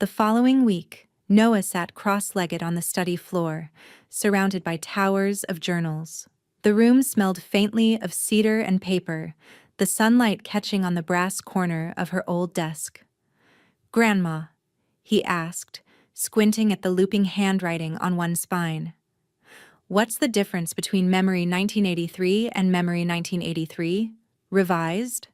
The following week, Noah sat cross-legged on the study floor, surrounded by towers of journals. The room smelled faintly of cedar and paper, the sunlight catching on the brass corner of her old desk. "Grandma," he asked, squinting at the looping handwriting on one spine, "what's the difference between Memory 1983 and Memory 1983, revised?"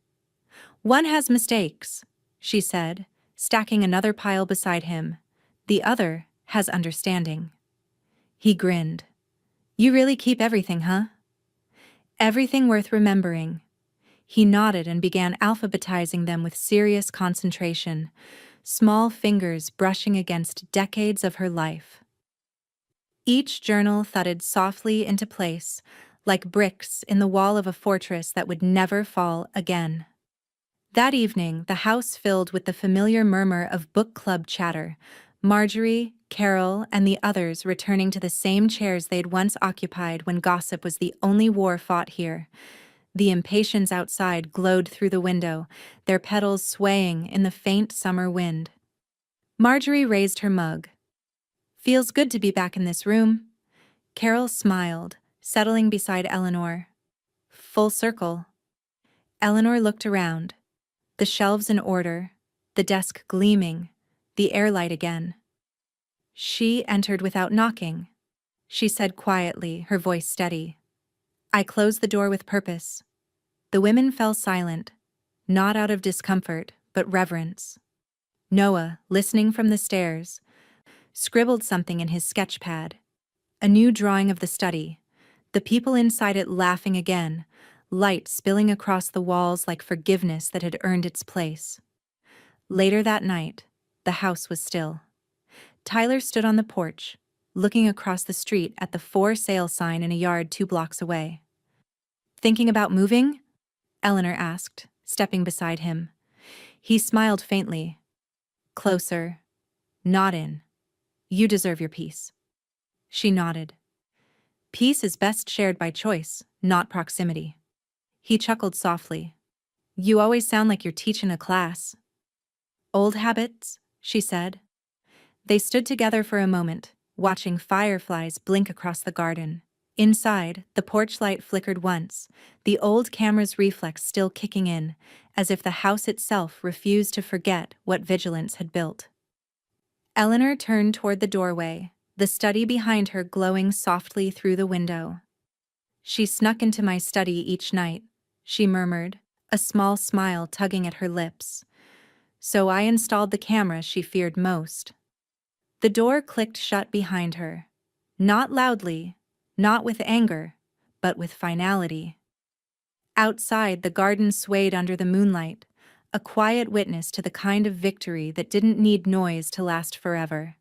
"One has mistakes," she said, stacking another pile beside him. "The other has understanding." He grinned. You really keep everything, huh? Everything worth remembering. He nodded and began alphabetizing them with serious concentration, small fingers brushing against decades of her life. Each journal thudded softly into place, like bricks in the wall of a fortress that would never fall again. That evening, the house filled with the familiar murmur of book club chatter, Marjorie, Carol, and the others returning to the same chairs they'd once occupied when gossip was the only war fought here. The impatiens outside glowed through the window, their petals swaying in the faint summer wind. Marjorie raised her mug. "Feels good to be back in this room." Carol smiled, settling beside Eleanor. "Full circle." Eleanor looked around. The shelves in order, the desk gleaming, the air light again. She entered without knocking. She said quietly, her voice steady. "I closed the door with purpose." The women fell silent, not out of discomfort, but reverence. Noah, listening from the stairs, scribbled something in his sketch pad. A new drawing of the study, the people inside it laughing again, light spilling across the walls like forgiveness that had earned its place. Later that night, the house was still. Tyler stood on the porch, looking across the street at the for sale sign in a yard 2 blocks away. "Thinking about moving?" Eleanor asked, stepping beside him. He smiled faintly. "Closer. Not in. You deserve your peace." She nodded. "Peace is best shared by choice, not proximity." He chuckled softly. "You always sound like you're teaching a class." "Old habits," she said. They stood together for a moment, watching fireflies blink across the garden. Inside, the porch light flickered once, the old camera's reflex still kicking in, as if the house itself refused to forget what vigilance had built. Eleanor turned toward the doorway, the study behind her glowing softly through the window. "She snuck into my study each night," she murmured, a small smile tugging at her lips. "So I installed the camera she feared most." The door clicked shut behind her. Not loudly, not with anger, but with finality. Outside, the garden swayed under the moonlight, a quiet witness to the kind of victory that didn't need noise to last forever.